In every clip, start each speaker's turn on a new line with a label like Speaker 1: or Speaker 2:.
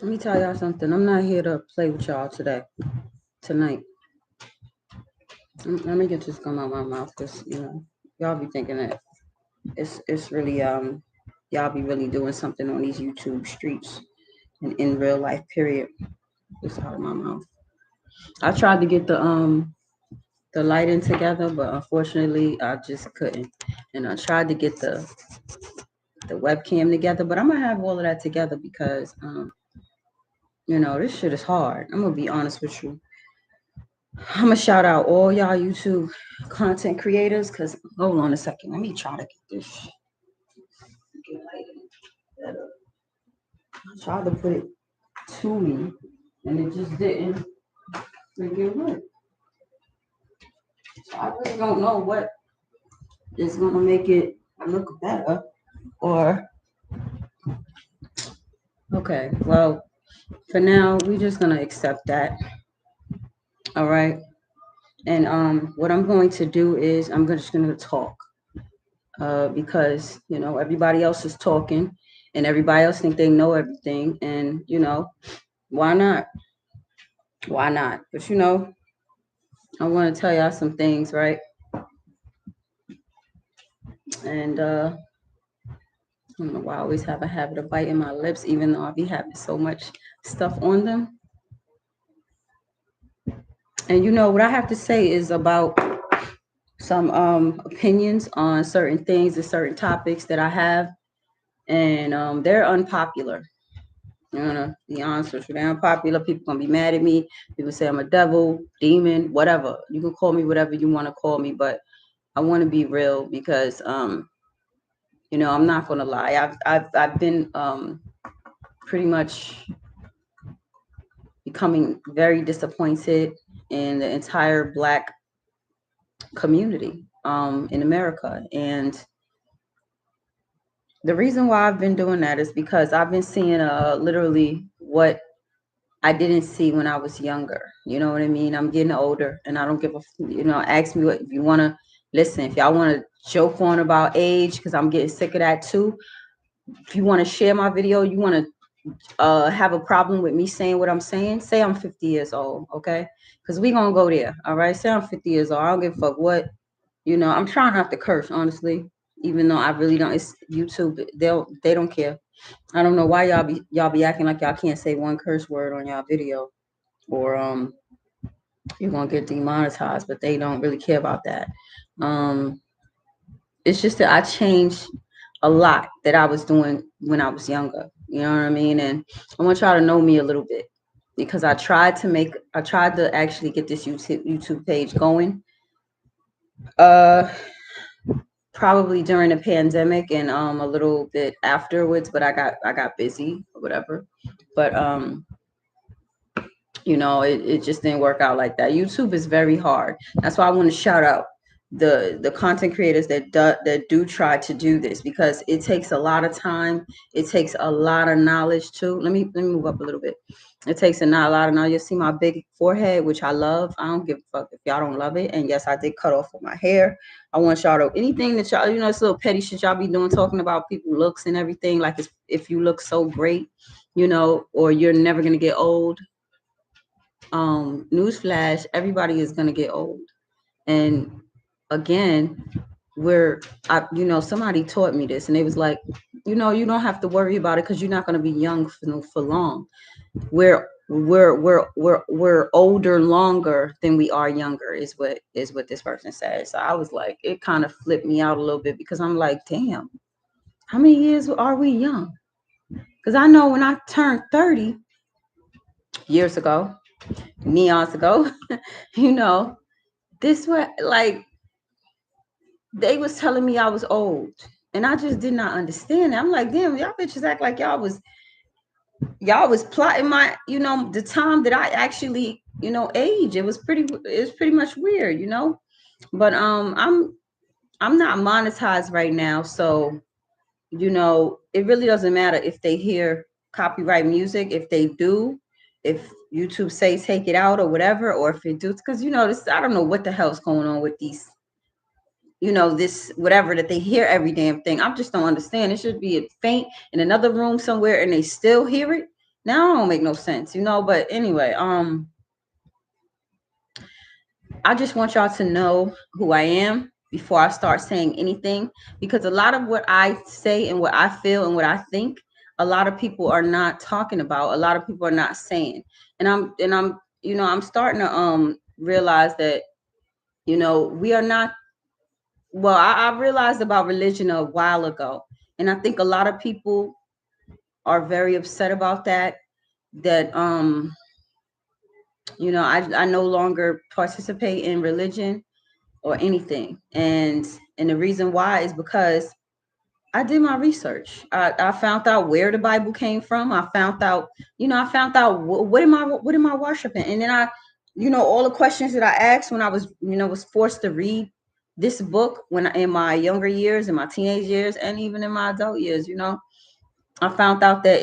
Speaker 1: Let me tell y'all something. I'm not here to play with y'all tonight. Let me get this gum out my mouth, because y'all be thinking that it's really y'all be really doing something on these YouTube streets and in real life. Period. It's out of my mouth. I tried to get the lighting together, but unfortunately I just couldn't. And I tried to get the webcam together, but I'm gonna have all of that together because this shit is hard. I'm gonna be honest with you. I'm gonna shout out all y'all YouTube content creators, because hold on a second. Let me try to get this get lighting better. I tried to put it to me and it just didn't freaking work. So I really don't know what is gonna make it look better, or okay, well, for now we just gonna accept that. All right. And what I'm going to do is just gonna talk. Because everybody else is talking and everybody else think they know everything, and why not? Why not? But I want to tell y'all some things, right? And I don't know why I always have a habit of biting my lips, even though I be having so much stuff on them. And what I have to say is about some opinions on certain things and certain topics that I have, and they're unpopular. I'm gonna be honest with you. They're unpopular. People gonna be mad at me. People say I'm a devil, demon, whatever. You can call me whatever you want to call me, but I want to be real because I'm not gonna lie. I've been pretty much becoming very disappointed in the entire Black community in America, and the reason why I've been doing that is because I've been seeing literally what I didn't see when I was younger. You know what I mean? I'm getting older and I don't give ask me what if you want to listen. If y'all want to joke on about age, because I'm getting sick of that too. If you want to share my video, you want to have a problem with me saying what I'm saying, say I'm 50 years old, okay? Because we going to go there, all right? Say I'm 50 years old. I don't give a fuck what, I'm trying not to curse, honestly, even though I really don't. It's YouTube. They don't care. I don't know why y'all be acting like y'all can't say one curse word on y'all video, or you're gonna get demonetized, but they don't really care about that. Um, it's just that I changed a lot that I was doing when I was younger. You know what I mean? And I want y'all to know me a little bit, because I tried to actually get this YouTube page going. Uh, Probably during the pandemic and a little bit afterwards, but I got busy or whatever. But it just didn't work out like that. YouTube is very hard. That's why I want to shout out the content creators that do try to do this, because it takes a lot of time. It takes a lot of knowledge too. Let me move up a little bit. It takes lot of knowledge. You see my big forehead, which I love. I don't give a fuck if y'all don't love it. And yes, I did cut off with my hair. I want y'all to anything that y'all, it's little petty shit y'all be doing, talking about people looks and everything. Like if you look so great, or you're never gonna get old. Newsflash, everybody is gonna get old. And again, somebody taught me this, and it was like, you don't have to worry about it because you're not gonna be young for long. We're older longer than we are younger, is what this person said. So I was like, it kind of flipped me out a little bit, because I'm like, damn, how many years are we young? Because I know when I turned 30 years ago, neons ago, you know, this was like, they was telling me I was old, and I just did not understand it. I'm like, damn, y'all bitches act like y'all was plotting my, the time that I actually, age. It was pretty much weird, but I'm not monetized right now, so it really doesn't matter if they hear copyright music. If they do, if YouTube say take it out or whatever, or if it do, because this, I don't know what the hell's going on with these, this whatever that they hear every damn thing. I just don't understand. It should be a faint in another room somewhere and they still hear it. Now it don't make no sense, but anyway, I just want y'all to know who I am before I start saying anything, because a lot of what I say and what I feel and what I think, a lot of people are not talking about. A lot of people are not saying. And I'm starting to realize that, we are not, well, I realized about religion a while ago. And I think a lot of people are very upset about that. That I no longer participate in religion or anything. And the reason why is because I did my research. I found out where the Bible came from. I found out, what am I worshiping? And then all the questions that I asked when I was forced to read this book in my younger years, in my teenage years, and even in my adult years, I found out that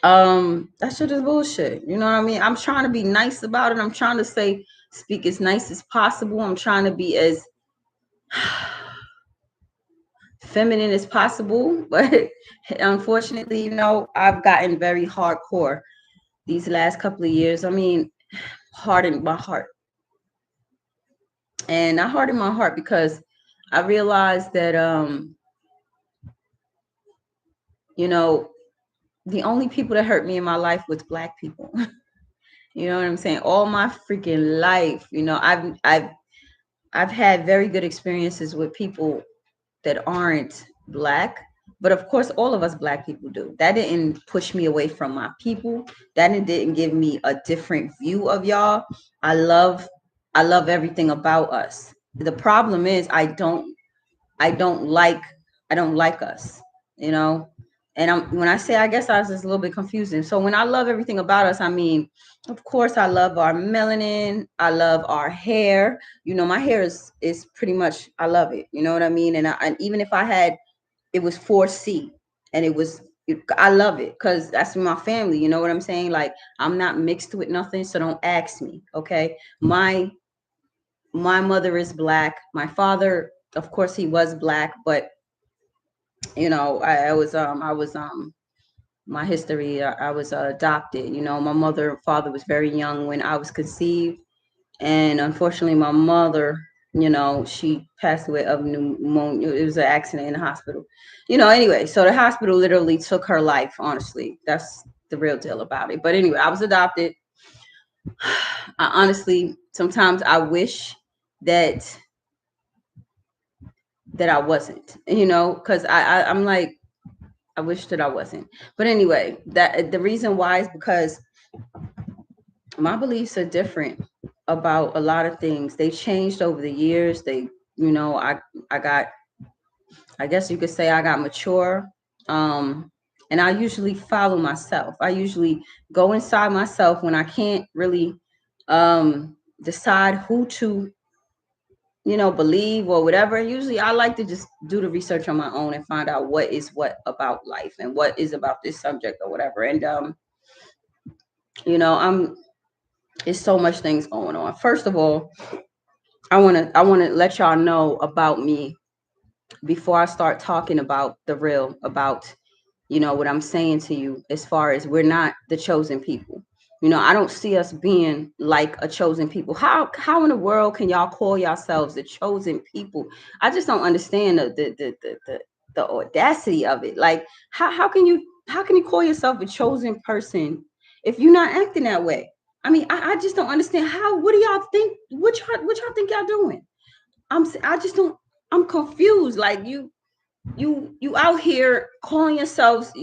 Speaker 1: that shit is bullshit. You know what I mean? I'm trying to be nice about it. I'm trying to speak as nice as possible. I'm trying to be as feminine as possible, but unfortunately, I've gotten very hardcore these last couple of years. I mean, hardened my heart. And I hardened my heart because I realized that the only people that hurt me in my life was Black people. You know what I'm saying? All my freaking life, I've had very good experiences with people that aren't Black, but of course all of us Black people do. That didn't push me away from my people. That didn't give me a different view of y'all. I love everything about us. The problem is I don't like us, you know. And when I say, I guess I was just a little bit confusing. So when I love everything about us, I mean, of course, I love our melanin. I love our hair. My hair is pretty much, I love it. You know what I mean? And even if it was 4C, and I love it because that's my family. You know what I'm saying? Like, I'm not mixed with nothing, so don't ask me. Okay, my mother is Black. My father, of course, he was Black, but I was my history. I was adopted. My mother and father was very young when I was conceived, and unfortunately, my mother, she passed away of pneumonia. It was an accident in the hospital. Anyway, so the hospital literally took her life. Honestly, that's the real deal about it. But anyway, I was adopted. I honestly, sometimes I wish that I wasn't, because I'm like, I wish that I wasn't. But anyway, that the reason why is because my beliefs are different about a lot of things. They changed over the years. I got, I guess you could say, I got mature. And I usually follow myself. I usually go inside myself when I can't really decide who to believe or whatever. Usually I like to just do the research on my own and find out what is what about life and what is about this subject or whatever. And I'm it's so much things going on. First of all, I want to let y'all know about me before I start talking about the real, about what I'm saying to you, as far as we're not the chosen people. I don't see us being like a chosen people. How in the world can y'all call yourselves the chosen people? I just don't understand the audacity of it. Like, how can you call yourself a chosen person if you're not acting that way? I mean, I just don't understand how. What do y'all think? What y'all think y'all doing? I just don't. I'm confused. Like, you out here calling yourselves,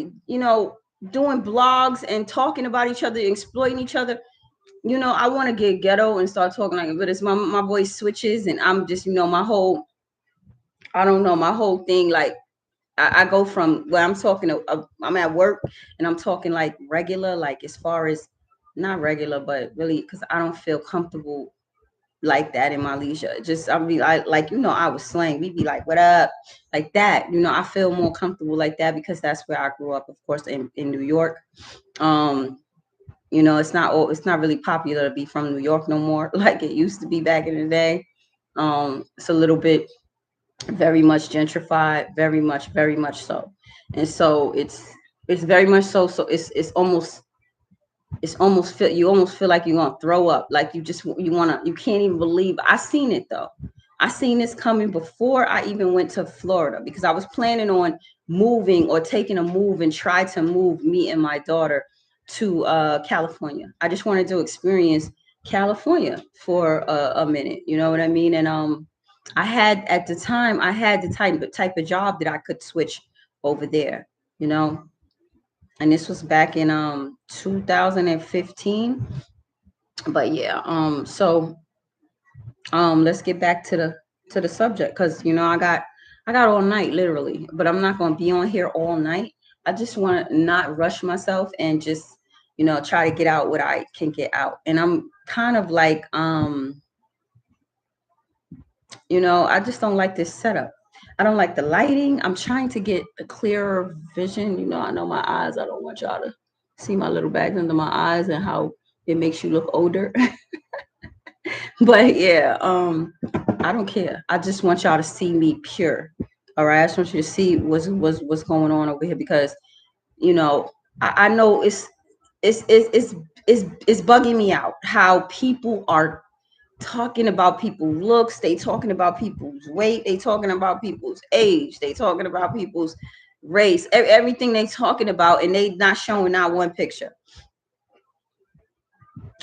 Speaker 1: doing blogs and talking about each other, exploiting each other. I want to get ghetto and start talking like, but it's my voice switches, and I'm just, my whole, I don't know, my whole thing. Like, I go from where I'm talking I'm at work and I'm talking like regular, like, as far as not regular, but really, because I don't feel comfortable like that in my leisure. Just I'll be like, I was slang. We'd be like, what up? Like that. I feel more comfortable like that because that's where I grew up, of course, in New York. It's not really popular to be from New York no more, like it used to be back in the day. It's a little bit very much gentrified, very much so. And so It's very much so. So it's almost feel you almost feel like you're gonna throw up, like you can't even believe. I seen it though. I seen this coming before I even went to Florida, because I was planning on moving or taking a move and try to move me and my daughter to California. I just wanted to experience California for a minute, you know what I mean? And I had at the time I had the type of job that I could switch over there, you know. And this was back in 2015. But yeah, so let's get back to the subject, because I got all night literally, but I'm not going to be on here all night. I just want to not rush myself and just try to get out what I can get out. And I'm kind of like I just don't like this setup. I don't like the lighting. I'm trying to get a clearer vision. I know my eyes. I don't want y'all to see my little bags under my eyes and how it makes you look older. But yeah, I don't care. I just want y'all to see me pure. All right. I just want you to see what's going on over here, because I know it's bugging me out how people are talking about people's looks. They talking about people's weight. They talking about people's age. They talking about people's race. Everything they talking about, and they not showing not one picture.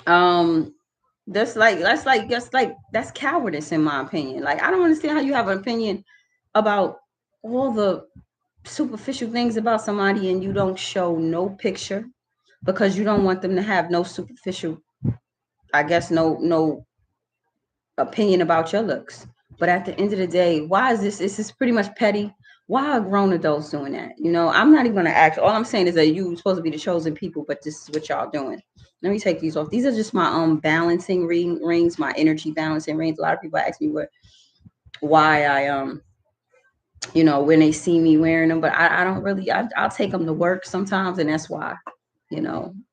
Speaker 1: Um, that's cowardice in my opinion. Like, I don't understand how you have an opinion about all the superficial things about somebody and you don't show no picture, because you don't want them to have no superficial, I guess, no opinion about your looks. But at the end of the day, why is this? This is pretty much petty. Why are grown adults doing that? I'm not even gonna ask. All I'm saying is that you're supposed to be the chosen people, but this is what y'all doing. Let me take these off. These are just my balancing rings, my energy balancing rings. A lot of people ask me why I when they see me wearing them, but I don't really. I'll take them to work sometimes, and that's why.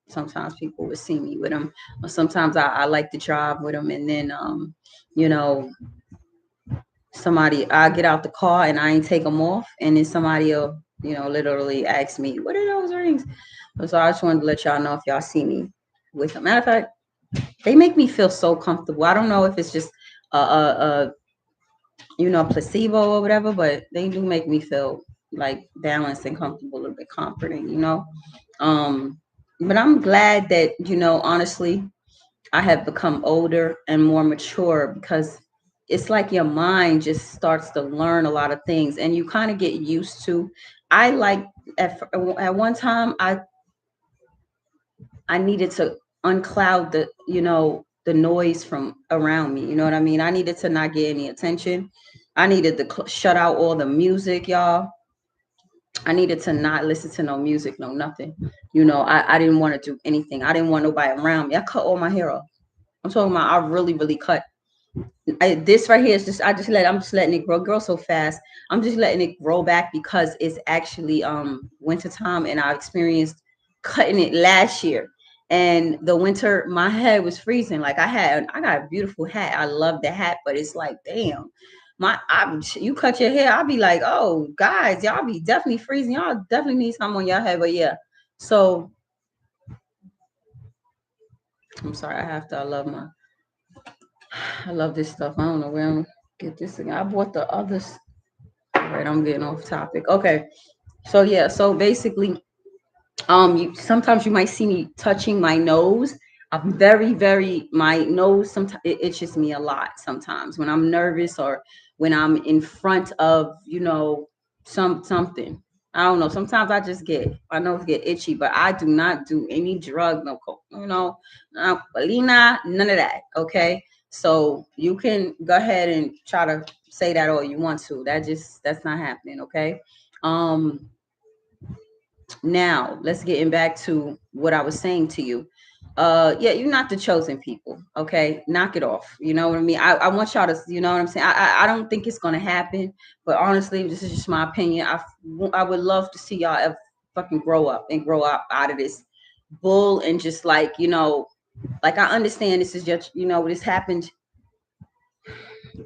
Speaker 1: Sometimes people would see me with them, or sometimes I like to drive with them, and then you know somebody, I get out the car and I ain't take them off, and then somebody will literally ask me, what are those rings? So I just wanted to let y'all know if y'all see me with them. Matter of fact, they make me feel so comfortable. I don't know if it's just placebo or whatever, but they do make me feel like balanced and comfortable, a little bit comforting. But I'm glad that honestly, I have become older and more mature, because it's like your mind just starts to learn a lot of things and you kind of get used to. I like at one time I needed to uncloud the noise from around me. You know what I mean? I needed to not get any attention. I needed to shut out all the music, y'all. I needed to not listen to no music, no nothing. I didn't want to do anything. I didn't want nobody around me. I cut all my hair off. I'm talking about I really, really cut. This right here is just I'm just letting it grow so fast. I'm just letting it grow back because it's actually winter time, and I experienced cutting it last year. And the winter, my head was freezing. Like, I got a beautiful hat. I love the hat, but it's like, damn, you cut your hair, I'll be like, oh guys, y'all be definitely freezing. Y'all definitely need something on your head. But yeah, so I'm sorry, I love this stuff. I don't know where I'm get this thing. I bought the others. All right, I'm getting off topic. Okay. So yeah, so basically, sometimes you might see me touching my nose. I'm very, my nose sometimes it itches me a lot sometimes when I'm nervous, or when I'm in front of, something. I don't know. Sometimes my nose get itchy, but I do not do any drug, no coke, Polina, none of that. Okay. So you can go ahead and try to say that all you want to. That's not happening. Okay. Um, Now let's get back to what I was saying to you. Yeah, you're not the chosen people. Okay, knock it off. You know what I mean? I want y'all to, you know what I'm saying? I don't think it's gonna happen, but honestly, this is just my opinion. I would love to see y'all ever fucking grow up and grow up out of this bull, and just like, like, I understand this is just, this happened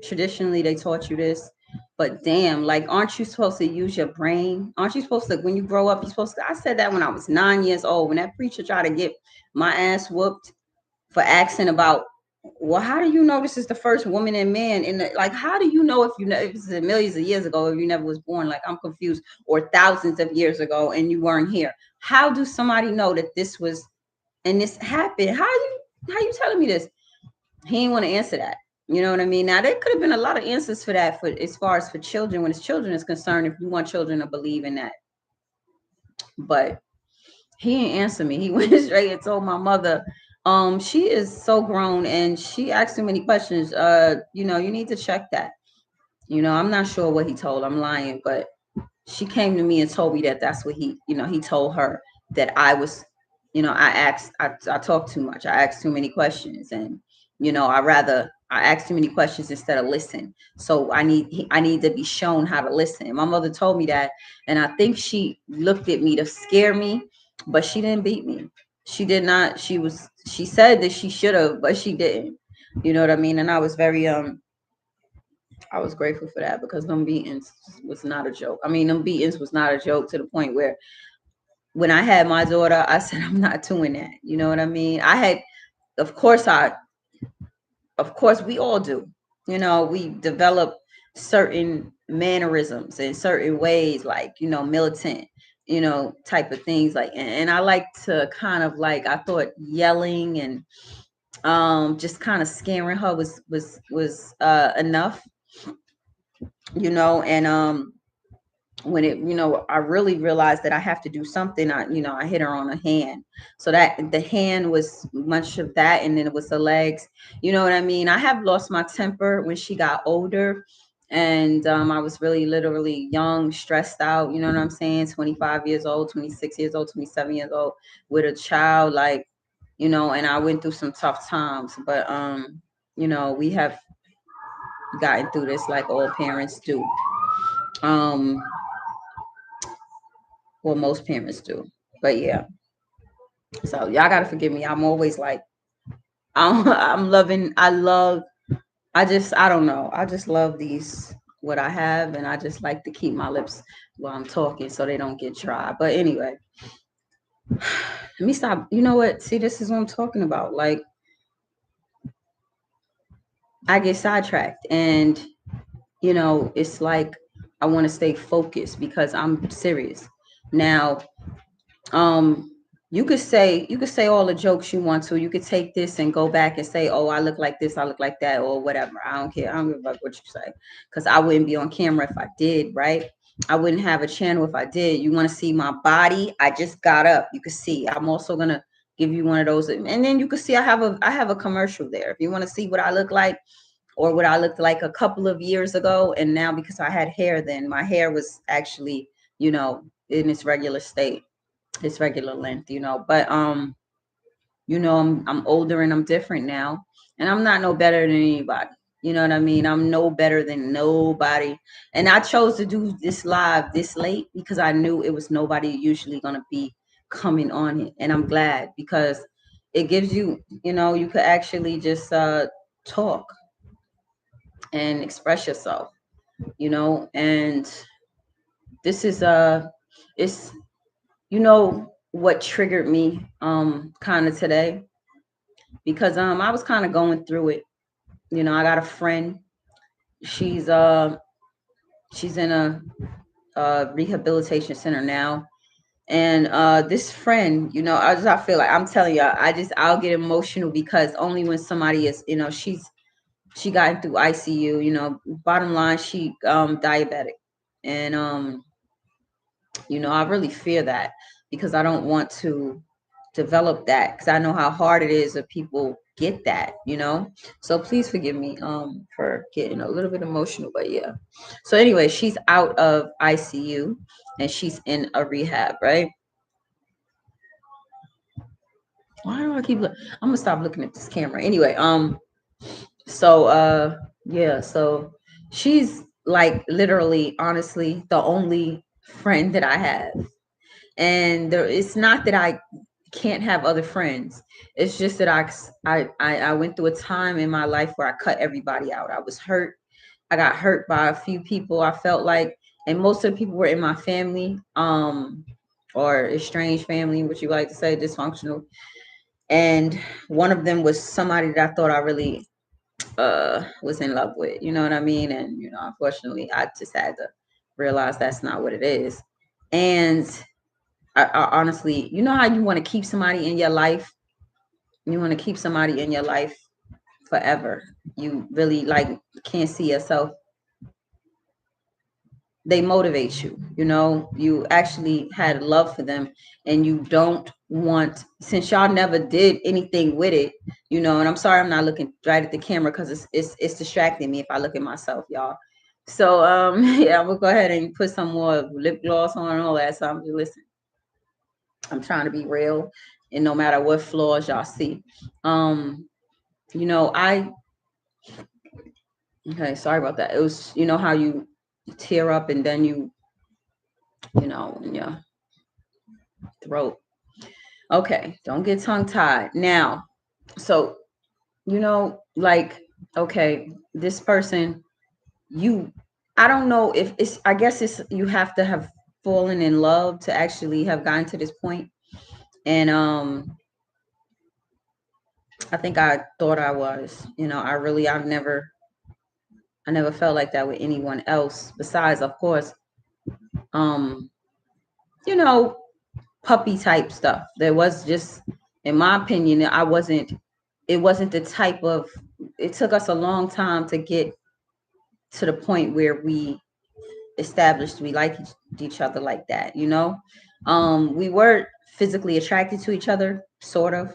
Speaker 1: traditionally. They taught you this, But damn, like, aren't you supposed to use your brain? Aren't you supposed to, when you grow up, you're supposed to, I said that when I was 9 years old, when that preacher tried to get my ass whooped for asking about, well, how do you know this is the first woman and man in the, like, how do you know if you know, if it's millions of years ago, if you never was born? Like, I'm confused. Or thousands of years ago and you weren't here. How do somebody know that this was, and this happened? How you telling me this? He didn't want to answer that. You know what I mean? Now, there could have been a lot of answers for that, for as far as for children, when it's children is concerned, if you want children to believe in that. But he didn't answer me. He went straight and told my mother, she is so grown and she asked too many questions. You know, you need to check that. You know, I'm not sure what he told. I'm lying, but she came to me and told me that that's what he, you know, he told her that I was, you know, I talk too much. I asked too many questions, and, you know, I ask too many questions instead of listen. So I need to be shown how to listen. And my mother told me that, and I think she looked at me to scare me, but she didn't beat me. She did not. She said that she should have, but she didn't. You know what I mean? And I was very I was grateful for that, because them beatings was not a joke. I mean, them beatings was not a joke, to the point where when I had my daughter, I said, I'm not doing that. You know what I mean? Of course, we all do. You know, we develop certain mannerisms and certain ways, like, you know, militant, you know, type of things. Like, and I like to kind of, like, I thought yelling and just kind of scaring her was enough, you know. And when it, you know, I really realized that I have to do something, I hit her on the hand. So that the hand was much of that, and then it was the legs. You know what I mean? I have lost my temper when she got older, and I was really literally young, stressed out, you know what I'm saying? 25 years old, 26 years old, 27 years old, with a child, like, you know. And I went through some tough times, but you know, we have gotten through this like all parents do. um well, most parents do. But yeah, so y'all gotta forgive me. I'm always like, I'm loving, I don't know, I just love these, what I have, and I just like to keep my lips while I'm talking so they don't get dry. But anyway, let me stop. You know what? See, this is what I'm talking about. Like, I get sidetracked, and, you know, it's like I want to stay focused because I'm serious. Now, um you could say all the jokes you want to. You could take this and go back and say, oh, I look like this, I look like that, or whatever. I don't care. I don't give a fuck what you say, because I wouldn't be on camera if I did, right? I wouldn't have a channel if I did. You want to see my body? I just got up. You can see. I'm also gonna give you one of those, and then you can see I have a commercial there. If you want to see what I look like, or what I looked like a couple of years ago, and now, because I had hair then, my hair was actually, you know, in its regular state, its regular length, you know. But you know, I'm older and I'm different now, and I'm not no better than anybody. You know what I mean? I'm no better than nobody. And I chose to do this live this late because I knew it was nobody usually gonna be coming on it. And I'm glad, because it gives you, you know, you could actually just talk and express yourself, you know. And this is it's, you know, what triggered me kind of today, because I was kind of going through it. You know, I got a friend. She's she's in a rehabilitation center now. And this friend, you know, I feel like, I'm telling you, I'll get emotional, because only when somebody is, you know, she got through ICU, you know. Bottom line, she diabetic. And you know, I really fear that, because I don't want to develop that, because I know how hard it is if people get that, you know. So please forgive me for getting a little bit emotional, but yeah. So anyway, she's out of ICU and she's in a rehab, right? Why do I keep I'm gonna stop looking at this camera. Anyway, so yeah, so she's like literally, honestly, the only friend that I have. And it's not that I can't have other friends. It's just that I went through a time in my life where I cut everybody out. I was hurt. I got hurt by a few people. I felt like, and most of the people were in my family, or estranged family, which you like to say, dysfunctional. And one of them was somebody that I thought I really was in love with. You know what I mean? And unfortunately, I just had to realize that's not what it is. And I honestly, you know how you want to keep somebody in your life? You want to keep somebody in your life forever. You really like can't see yourself. They motivate you. You actually had love for them, and you don't want, since y'all never did anything with it. And I'm sorry, I'm not looking right at the camera because it's distracting me if I look at myself, y'all. So yeah, we'll go ahead and put some more lip gloss on and all that. So I'm just listening. I'm trying to be real, and no matter what flaws y'all see. I Okay, sorry about that. It was, how you tear up and then in your throat. Okay, don't get tongue tied. Now, so, like, okay, this person, I don't know if I guess you have to have fallen in love to actually have gotten to this point. And I think I thought I was, I never felt like that with anyone else besides, of course, um, you know, puppy type stuff. There was just, in my opinion, it wasn't the type of, it took us a long time to get to the point where we established we like each other like that. We were physically attracted to each other, sort of.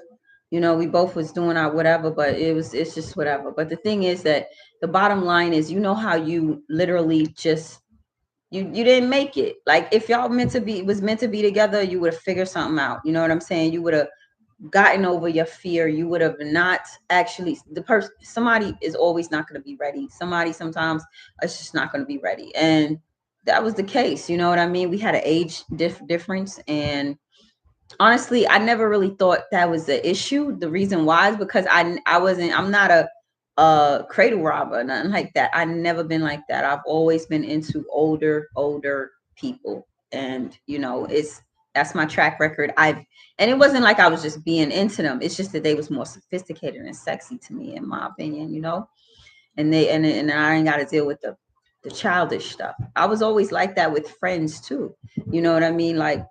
Speaker 1: We both was doing our whatever, but it's just whatever. But the thing is that the bottom line is, how you literally just you didn't make it. Like, if y'all was meant to be together, you would have figured something out. You know what I'm saying? You would have gotten over your fear. You would have not actually, somebody is always not going to be ready. Somebody sometimes is just not going to be ready. And that was the case. You know what I mean? We had an age difference, and honestly, I never really thought that was the issue. The reason why is because I'm not a cradle robber, nothing like that. I've never been like that. I've always been into older people. And that's my track record. And it wasn't like I was just being into them. It's just that they was more sophisticated and sexy to me, in my opinion, and I ain't got to deal with the childish stuff. I was always like that with friends too. You know what I mean? Like,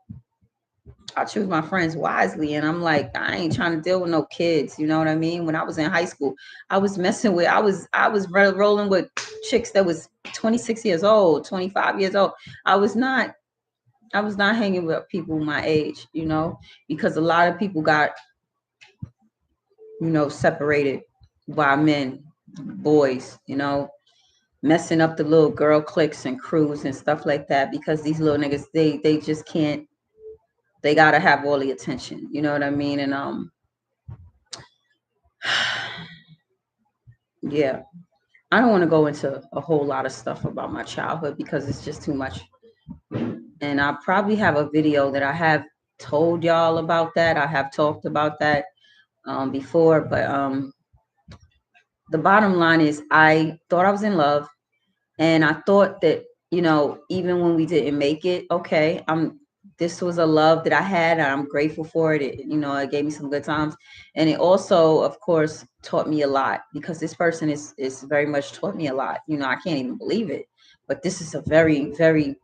Speaker 1: I choose my friends wisely, and I'm like, I ain't trying to deal with no kids. You know what I mean? When I was in high school, I was rolling with chicks that was 26 years old, 25 years old. I was not hanging with people my age, because a lot of people got, separated by men, boys, messing up the little girl cliques and crews and stuff like that, because these little niggas, they just can't. They gotta have all the attention, you know what I mean? And yeah, I don't want to go into a whole lot of stuff about my childhood because it's just too much. And I probably have a video that I have told y'all about that. I have talked about that before, but the bottom line is, I thought I was in love, and I thought that, even when we didn't make it, okay, this was a love that I had, and I'm grateful for it. It gave me some good times. And it also, of course, taught me a lot, because this person is very much taught me a lot. I can't even believe it. But this is a very, very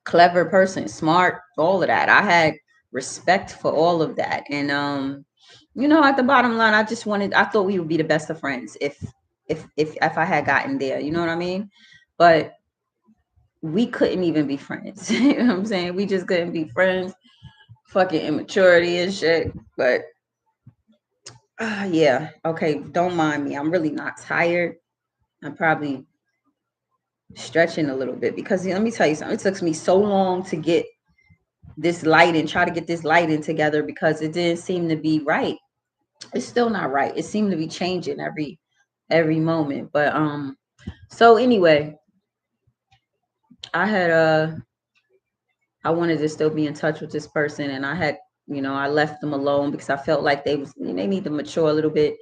Speaker 1: clever person, smart, all of that. I had respect for all of that. And at the bottom line, I thought we would be the best of friends if I had gotten there, you know what I mean? But we couldn't even be friends. You know what I'm saying? We just couldn't be friends. Fucking immaturity and shit. But yeah, okay, don't mind me. I'm really not tired. I'm probably stretching a little bit, because let me tell you something. It took me so long to get this lighting, try to get this lighting together, because it didn't seem to be right. It's still not right. It seemed to be changing every moment. But so anyway, I wanted to still be in touch with this person, and I left them alone because I felt like they need to mature a little bit,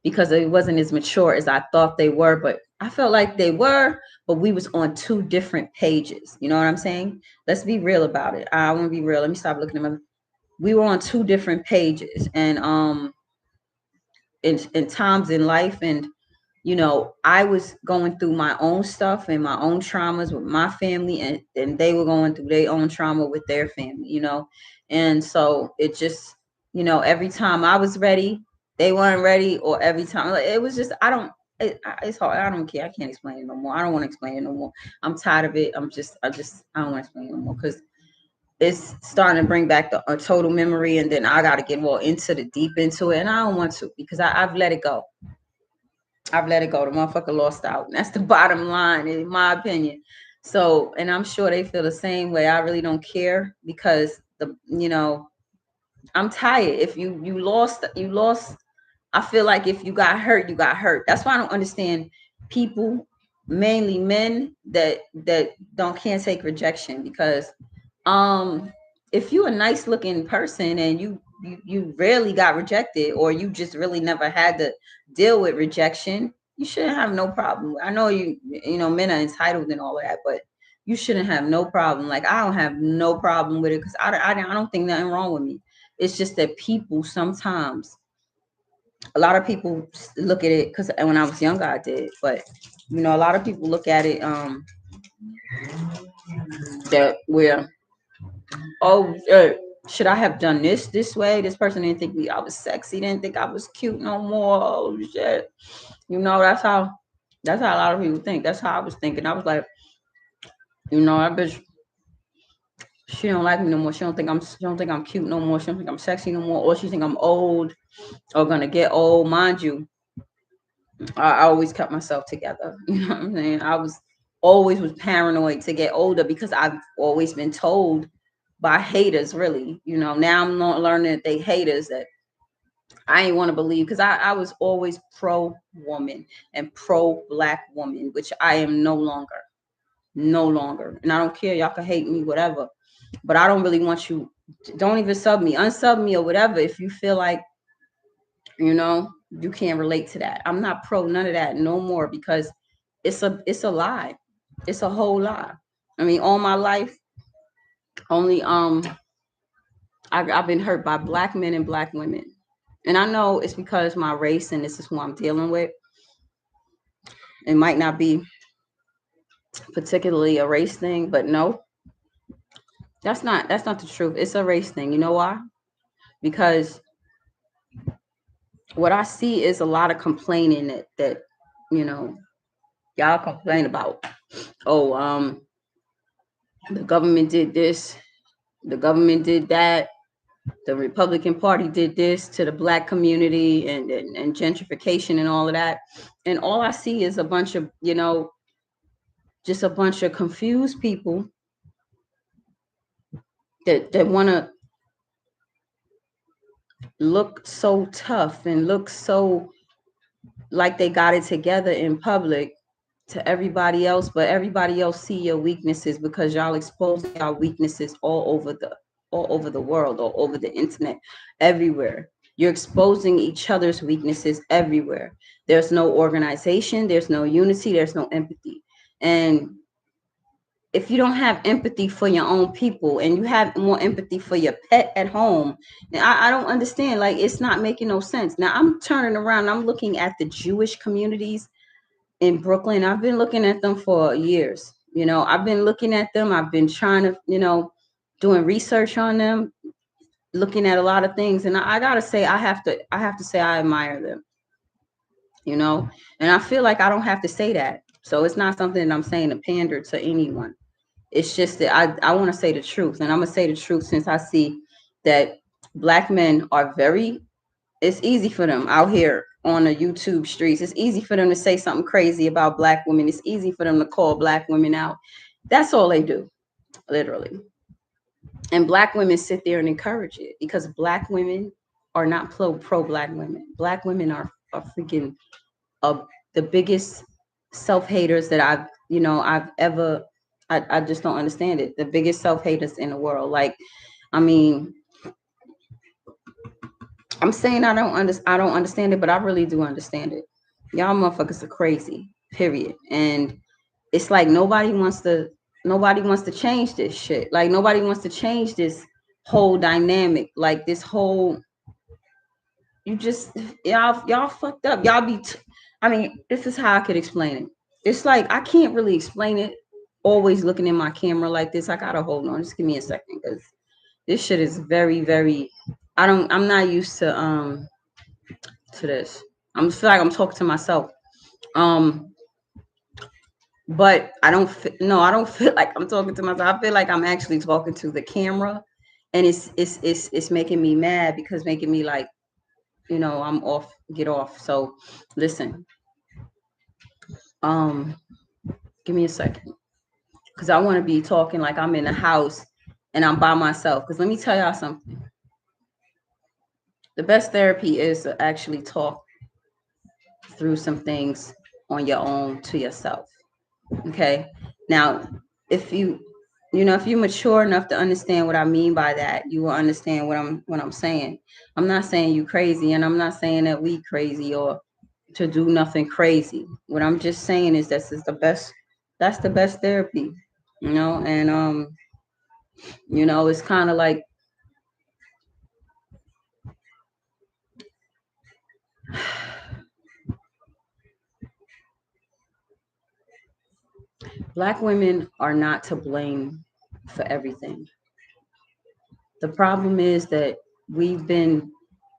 Speaker 1: because it wasn't as mature as I thought they were. But I felt like they were, but we was on two different pages. You know what I'm saying? Let's be real about it. I want to be real. Let me stop looking at my. We were on two different pages, and in times in life, and I was going through my own stuff and my own traumas with my family, and they were going through their own trauma with their family. And so it just, every time I was ready, they weren't ready, or every time, like, it was just, it's hard. I don't care. I can't explain it no more. I don't want to explain it no more. I'm tired of it. I don't want to explain it no more, because it's starting to bring back a total memory, and then I got to get more deep into it, and I don't want to, because I've let it go. I've let it go. The motherfucker lost out. And that's the bottom line, in my opinion. So, and I'm sure they feel the same way. I really don't care, because I'm tired. If you lost, you lost. I feel like if you got hurt, you got hurt. That's why I don't understand people, mainly men, that can't take rejection, because if you're a nice looking person and you rarely got rejected, or you just really never had to deal with rejection, you shouldn't have no problem. I know men are entitled and all of that, but you shouldn't have no problem. Like, I don't have no problem with it, because I don't think nothing wrong with me. It's just that people sometimes, a lot of people look at it, because when I was younger I did, but a lot of people look at it that where, oh, should I have done this way? This person didn't think I was sexy, didn't think I was cute no more. Oh shit. That's how a lot of people think. That's how I was thinking. I was like, that bitch, she don't like me no more. She don't think I'm cute no more. She don't think I'm sexy no more. Or she think I'm old or gonna get old. Mind you, I always kept myself together. You know what I'm saying? I was paranoid to get older, because I've always been told by haters, really. Now I'm not learning that they haters, that I ain't want to believe, because I was always pro woman and pro black woman, which I am no longer. No longer. And I don't care. Y'all can hate me, whatever. But I don't really want you. Don't even unsub me or whatever, if you feel like, you can't relate to that. I'm not pro none of that no more, because it's a lie. It's a whole lie. I mean, all my life, only I've been hurt by black men and black women. And I know it's because my race, and this is who I'm dealing with. It might not be particularly a race thing, but no, that's not the truth. It's a race thing. You know why? Because what I see is a lot of complaining that y'all complain about. Oh, the government did this, the government did that, the Republican Party did this to the black community, and gentrification and all of that. And all I see is a bunch of, just a bunch of confused people that want to look so tough and look so like they got it together in public to everybody else, but everybody else see your weaknesses, because y'all expose our weaknesses all over the world, all over the internet, everywhere. You're exposing each other's weaknesses everywhere. There's no organization, there's no unity, there's no empathy. And if you don't have empathy for your own people, and you have more empathy for your pet at home, then I don't understand. Like, it's not making no sense. Now I'm turning around, I'm looking at the Jewish communities in Brooklyn. I've been looking at them for years. I've been looking at them. I've been trying to, doing research on them, looking at a lot of things. And I gotta say, I have to say I admire them, and I feel like I don't have to say that. So it's not something that I'm saying to pander to anyone. It's just that I want to say the truth. And I'm going to say the truth, since I see that black men are it's easy for them out here on the YouTube streets. It's easy for them to say something crazy about black women. It's easy for them to call black women out. That's all they do, literally. And black women sit there and encourage it, because black women are not pro black women. Black women are freaking the biggest self-haters that I've ever. I just don't understand it. The biggest self-haters in the world. Like, I mean, I'm saying I don't understand it, but I really do understand it. Y'all motherfuckers are crazy. period. And it's like nobody wants to change this shit. Like nobody wants to change this whole dynamic. Like this whole, you just, y'all fucked up. Y'all be I mean, this is how I could explain it. It's like I can't really explain it always looking in my camera like this. I gotta hold on. Just give me a second, because this shit is very, very, I'm not used to this. I'm feel like I'm talking to myself. Um but I don't feel like I'm talking to myself. I feel like I'm actually talking to the camera, and it's making me mad, because making me like, I'm off, get off. So listen, um give me a second, because I want to be talking like I'm in a house and I'm by myself. Because let me tell y'all something. The best therapy is to actually talk through some things on your own to yourself. Okay. Now, if if you're mature enough to understand what I mean by that, you will understand what I'm saying. I'm not saying you crazy, and I'm not saying that we crazy or to do nothing crazy. What I'm just saying is that's the best therapy, and it's kind of like Black women are not to blame for everything. The problem is that we've been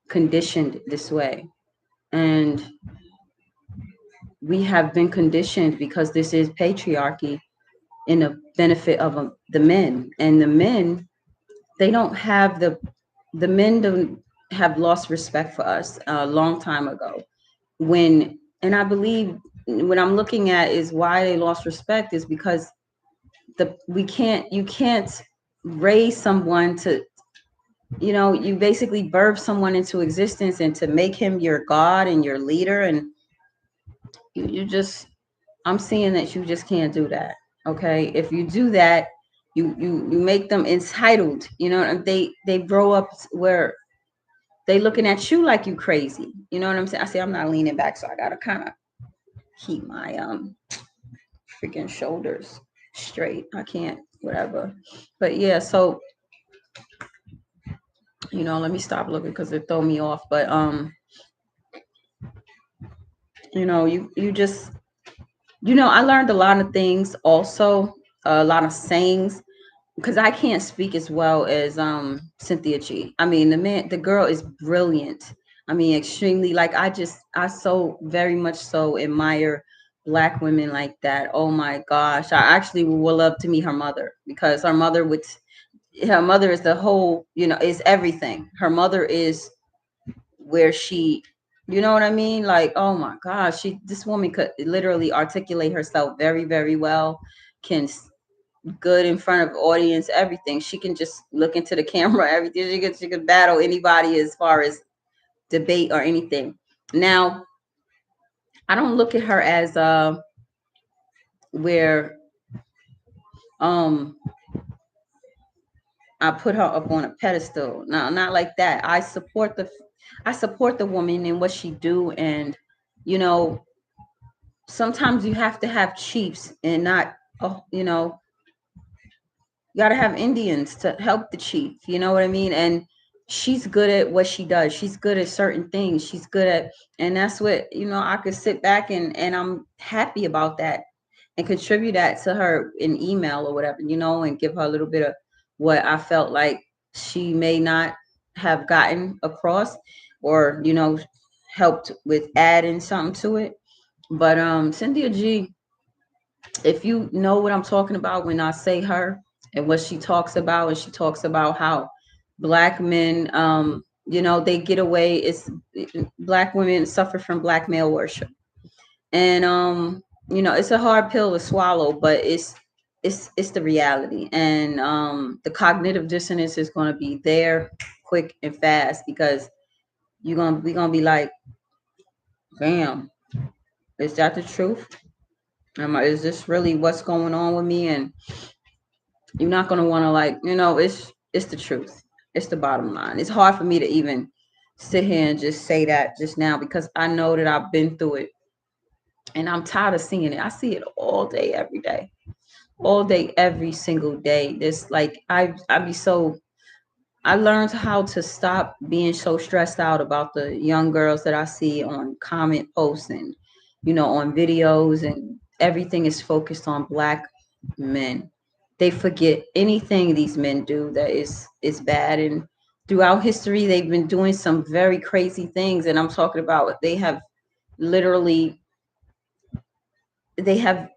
Speaker 1: conditioned this way. And we have been conditioned because this is patriarchy in the benefit of the men. And the men, they don't have the men don't have lost respect for us a long time ago. And I believe what I'm looking at is why they lost respect is because you can't raise someone to, you basically birth someone into existence and to make him your god and your leader, and you just, I'm seeing that you just can't do that. Okay, if you do that, you make them entitled, and they grow up where they looking at you like you crazy. You know what I'm saying? I say I'm not leaning back, so I gotta kind of keep my freaking shoulders straight. I can't, whatever. But yeah, so let me stop looking because it throw me off. But you just, I learned a lot of things also, a lot of sayings, because I can't speak as well as Cynthia G. I mean, the girl is brilliant. I mean, extremely, like I so very much so admire Black women like that. Oh my gosh. I actually would love to meet her mother, because her mother is the whole, is everything. Her mother is where she, you know what I mean? Like, oh my gosh, this woman could literally articulate herself very, very well, can good in front of audience, everything. She can just look into the camera, everything. She could battle anybody as far as debate or anything. Now, I don't look at her as where I put her up on a pedestal. No, not like that. I support the woman in what she do, and you know, sometimes you have to have chiefs and not, you got to have Indians to help the chief. You know what I mean? And she's good at what she does. She's good at certain things. She's good at, and that's what, I could sit back and I'm happy about that and contribute that to her in email or whatever, and give her a little bit of what I felt like she may not have gotten across, or, helped with adding something to it. But Cynthia G, if you know what I'm talking about when I say her and what she talks about, and she talks about how Black men, they get away. Black women suffer from Black male worship, and it's a hard pill to swallow, but it's the reality, and the cognitive dissonance is going to be there quick and fast, because we're gonna be like, damn, is that the truth? Is this really what's going on with me? And you're not gonna want to, like, it's the truth. It's the bottom line. It's hard for me to even sit here and just say that just now, because I know that I've been through it And I'm tired of seeing it. I see it all day, every single day. This like I be so I learned how to stop being so stressed out about the young girls that I see on comment posts and, on videos, and everything is focused on Black men. They forget anything these men do that is bad. And throughout history, they've been doing some very crazy things. And I'm talking about they have literally they have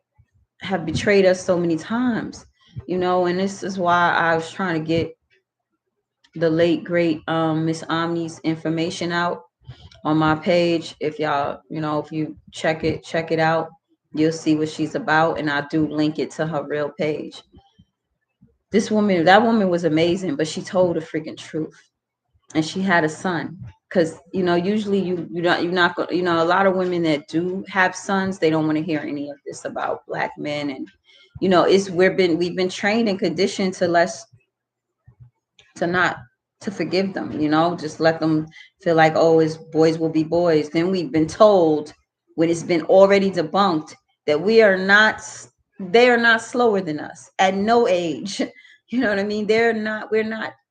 Speaker 1: betrayed us so many times, and this is why I was trying to get the late great Miss Omni's information out on my page. If y'all, if you check it out, you'll see what she's about, and I do link it to her real page. That woman was amazing, but she told the freaking truth, and she had a son. Because usually you're not going. A lot of women that do have sons, they don't want to hear any of this about Black men, and we've been trained and conditioned to not to forgive them, just let them feel like, oh, it's boys will be boys. Then we've been told, when it's been already debunked, that they are not slower than us at no age. You know what I mean? We're not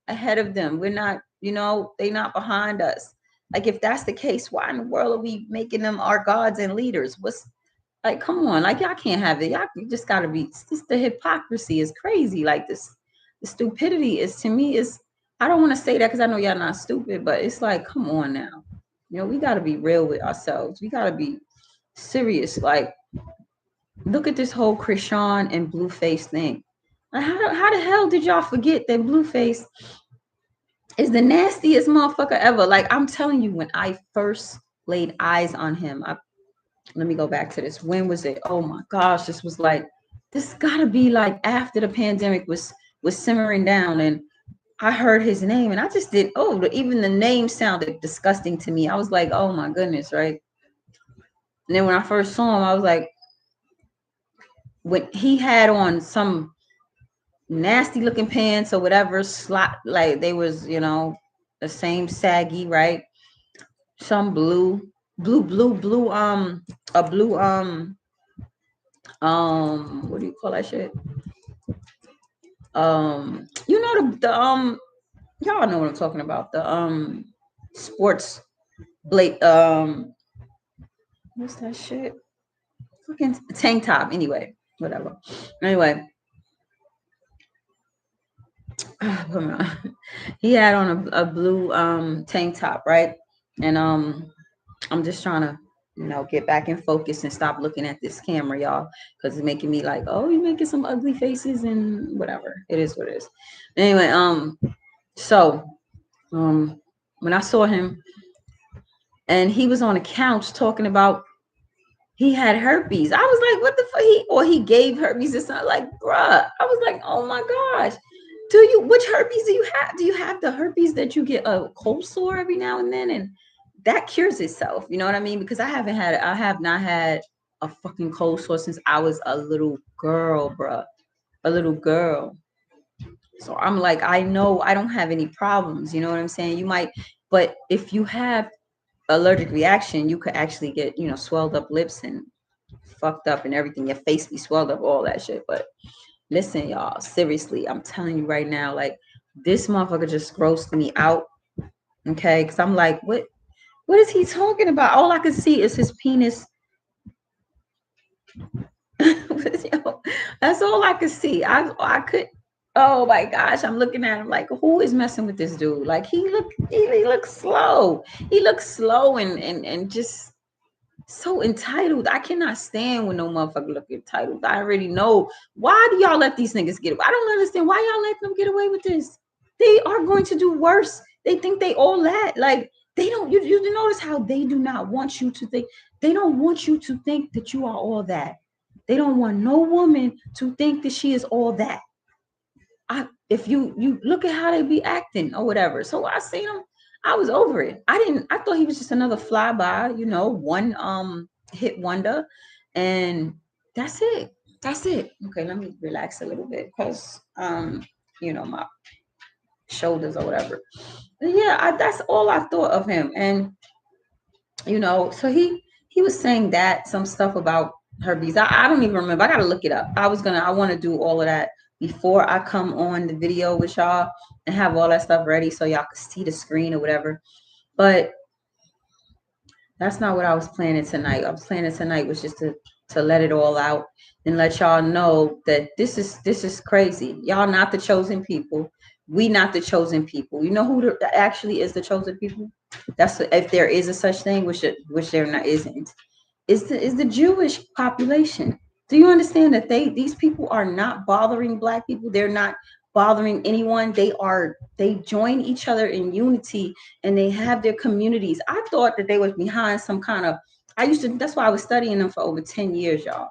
Speaker 1: ahead of them. We're not, they're not behind us. Like, if that's the case, why in the world are we making them our gods and leaders? What's like, come on, like, y'all can't have it. Y'all, you just gotta be, the hypocrisy is crazy. Like, the stupidity is, to me, is, I don't want to say that because I know y'all not stupid, but it's like, come on now. We gotta be real with ourselves. We gotta be serious. Like, look at this whole Krishan and Blueface thing. Like, how the hell did y'all forget that Blueface is the nastiest motherfucker ever? Like, I'm telling you, when I first laid eyes on him, let me go back to this. When was it? Oh my gosh, this gotta be like after the pandemic was simmering down, and I heard his name, and I just did. Oh, even the name sounded disgusting to me. I was like, oh my goodness, right? And then when I first saw him, I was like, when he had on some nasty looking pants or whatever, slot, like they was, the same saggy, right? Some blue, a blue, what do you call that shit? The y'all know what I'm talking about. The sports blade, what's that shit? Fucking tank top. Anyway, whatever. Anyway, he had on a blue tank top, right? And I'm just trying to get back in focus and stop looking at this camera, y'all, because it's making me like, oh, you're making some ugly faces and whatever. It is what it is. Anyway, so when I saw him and he was on a couch talking about he had herpes, I was like, what the fuck? He gave herpes to something. Like, bruh, I was like, oh my gosh. Which herpes do you have? Do you have the herpes that you get a cold sore every now and then, and that cures itself? You know what I mean? Because I have not had a fucking cold sore since I was a little girl, bruh. A little girl. So I'm like, I know I don't have any problems. You know what I'm saying? You might, but if you have allergic reaction, you could actually get, swelled up lips and fucked up and everything. Your face be swelled up, all that shit. But listen, y'all, seriously, I'm telling you right now, like, this motherfucker just grossed me out. Okay, because I'm like, what is he talking about? All I can see is his penis. That's all I could see. I could. Oh my gosh, I'm looking at him like, who is messing with this dude? Like, he looks slow. He looks slow and just so entitled. I cannot stand when no motherfucker look entitled. I already know. Why do y'all let these niggas get away? I don't understand why y'all let them get away with this. They are going to do worse. They think they all that. Like, they don't. You notice how they do not want you to think. They don't want you to think that you are all that. They don't want no woman to think that she is all that. If you look at how they be acting or whatever. So I seen them. I was over it. I thought he was just another flyby, one hit wonder. And that's it. That's it. Okay, let me relax a little bit because my shoulders or whatever. But yeah, that's all I thought of him. And so he he was saying that some stuff about her visa. I don't even remember. I gotta look it up. I want to do all of that before I come on the video with y'all and have all that stuff ready so y'all can see the screen or whatever. But that's not what I was planning tonight. I was planning tonight was just to let it all out and let y'all know that this is crazy. Y'all not the chosen people. We not the chosen people. You know who actually is the chosen people? That's if there is a such thing, which there not isn't. Is the Jewish population. Do you understand that these people are not bothering black people? They're not bothering anyone. They join each other in unity and they have their communities. I thought that they was behind some kind of that's why I was studying them for over 10 years, y'all.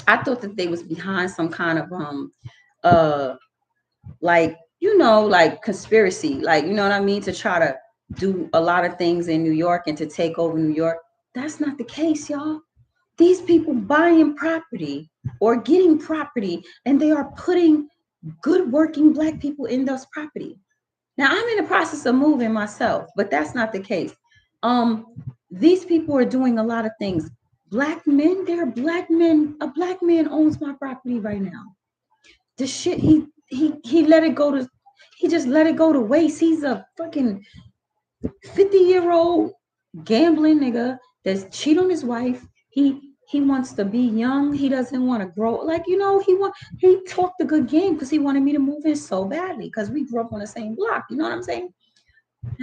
Speaker 1: I thought that they was behind some kind of uh like like conspiracy, like you know what I mean, to try to do a lot of things in New York and to take over New York. That's not the case, y'all. These people buying property or getting property and they are putting good working black people in those property. Now I'm in the process of moving myself, but that's not the case. Um, these people are doing a lot of things. Black men, there are black men. A black man owns my property right now. The shit he let it go to. He just let it go to waste. He's a fucking 50-year-old gambling nigga that's cheat on his wife. He wants to be young. He doesn't want to grow. Like, he talked a good game because he wanted me to move in so badly because we grew up on the same block. You know what I'm saying?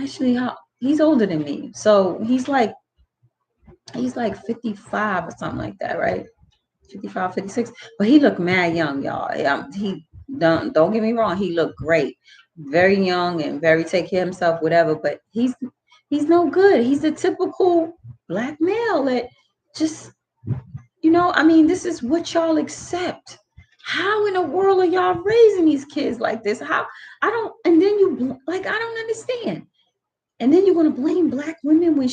Speaker 1: Actually, he's older than me. So he's like 55 or something like that, right? 55, 56. But he looked mad young, y'all. He don't get me wrong, he looked great. Very young and very take care of himself, whatever. But he's no good. He's a typical black male that just, I mean, this is what y'all accept. How in the world are y'all raising these kids like this? And then I don't understand. And then you're going to blame black women when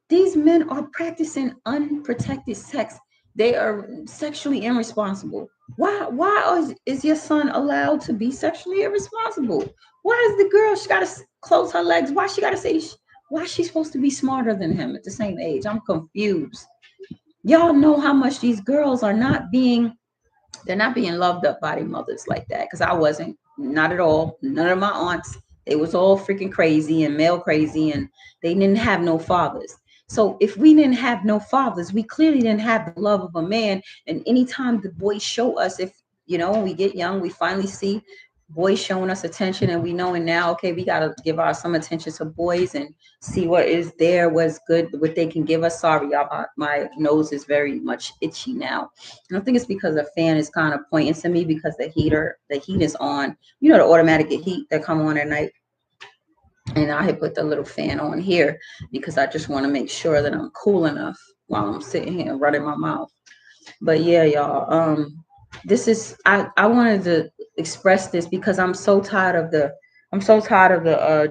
Speaker 1: these men are practicing unprotected sex. They are sexually irresponsible. Is your son allowed to be sexually irresponsible? Why is the girl, she got to close her legs? Why she got to say, why she's supposed to be smarter than him at the same age? I'm confused. Y'all know how much these girls are they're not being loved up by their mothers like that. Because I wasn't, not at all. None of my aunts, they was all freaking crazy and male crazy, and they didn't have no fathers. So if we didn't have no fathers, we clearly didn't have the love of a man. And anytime the boys show us, if when we get young, we finally see boys showing us attention, and we knowing now, okay, we got to give some attention to boys and see what is there, what's good, what they can give us. Sorry, y'all, my nose is very much itchy now. I don't think it's because the fan is kind of pointing to me because the heat is on. The automatic heat that come on at night. And I had put the little fan on here because I just want to make sure that I'm cool enough while I'm sitting here running my mouth. But yeah, y'all, I wanted to express this because I'm so tired of the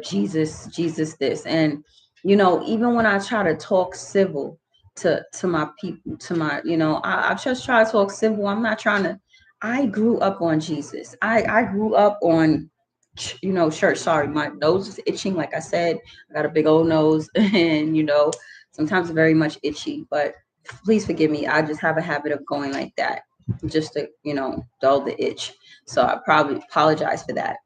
Speaker 1: Jesus this. And even when I try to talk civil to my people, to my, I just try to talk civil. I'm not trying to. I grew up on Jesus. I grew up on church. Sorry, my nose is itching. Like I said, I got a big old nose, and sometimes very much itchy. But please forgive me. I just have a habit of going like that, just to dull the itch. So I probably apologize for that.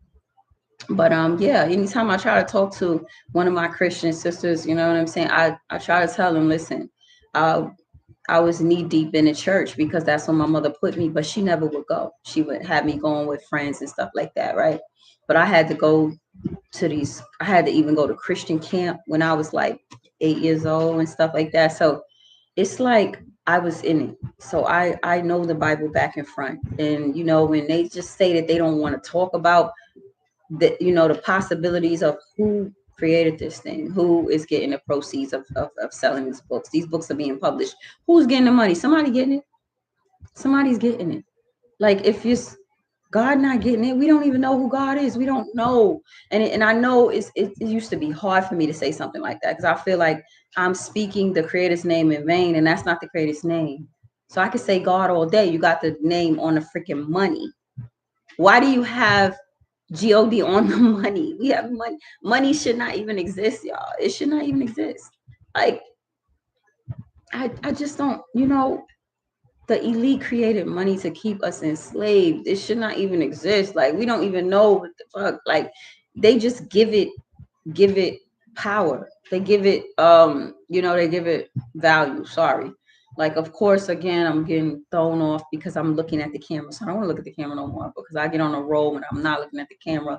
Speaker 1: But yeah, anytime I try to talk to one of my Christian sisters, you know what I'm saying, I try to tell them, listen, I was knee deep in the church because that's where my mother put me, but she never would go. She would have me going with friends and stuff like that, right? But I had to even go to Christian camp when I was like 8 years old and stuff like that. So it's like I was in it. So I know the Bible back and front. And when they just say that they don't want to talk about the possibilities of who created this thing, who is getting the proceeds of selling these books. These books are being published. Who's getting the money? Somebody getting it. Somebody's getting it. Like, if it's God not getting it, we don't even know who God is. We don't know. And I know it used to be hard for me to say something like that because I feel like I'm speaking the creator's name in vain, and that's not the creator's name. So I could say God all day. You got the name on the freaking money. Why do you have God on the money? We have money. Money should not even exist, y'all. It should not even exist. Like, I just don't, the elite created money to keep us enslaved. It should not even exist. Like, we don't even know what the fuck. Like, they just give it power. They give it they give it value. Sorry. Like, of course, again, I'm getting thrown off because I'm looking at the camera. So I don't want to look at the camera no more because I get on a roll when I'm not looking at the camera.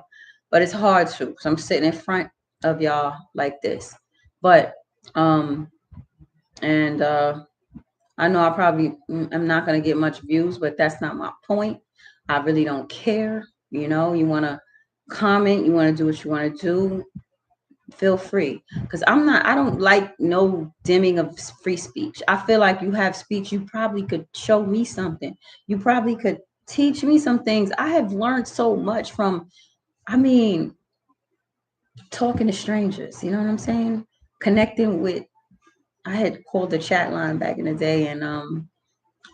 Speaker 1: But it's hard to, because I'm sitting in front of y'all like this. But and I know I probably am not going to get much views, but that's not my point. I really don't care. You want to comment, you want to do what you want to do, feel free. Because I don't like no dimming of free speech. I feel like you have speech, you probably could show me something. You probably could teach me some things. I have learned so much from, I mean, talking to strangers. You know what I'm saying? Connecting with, I had called the chat line back in the day, and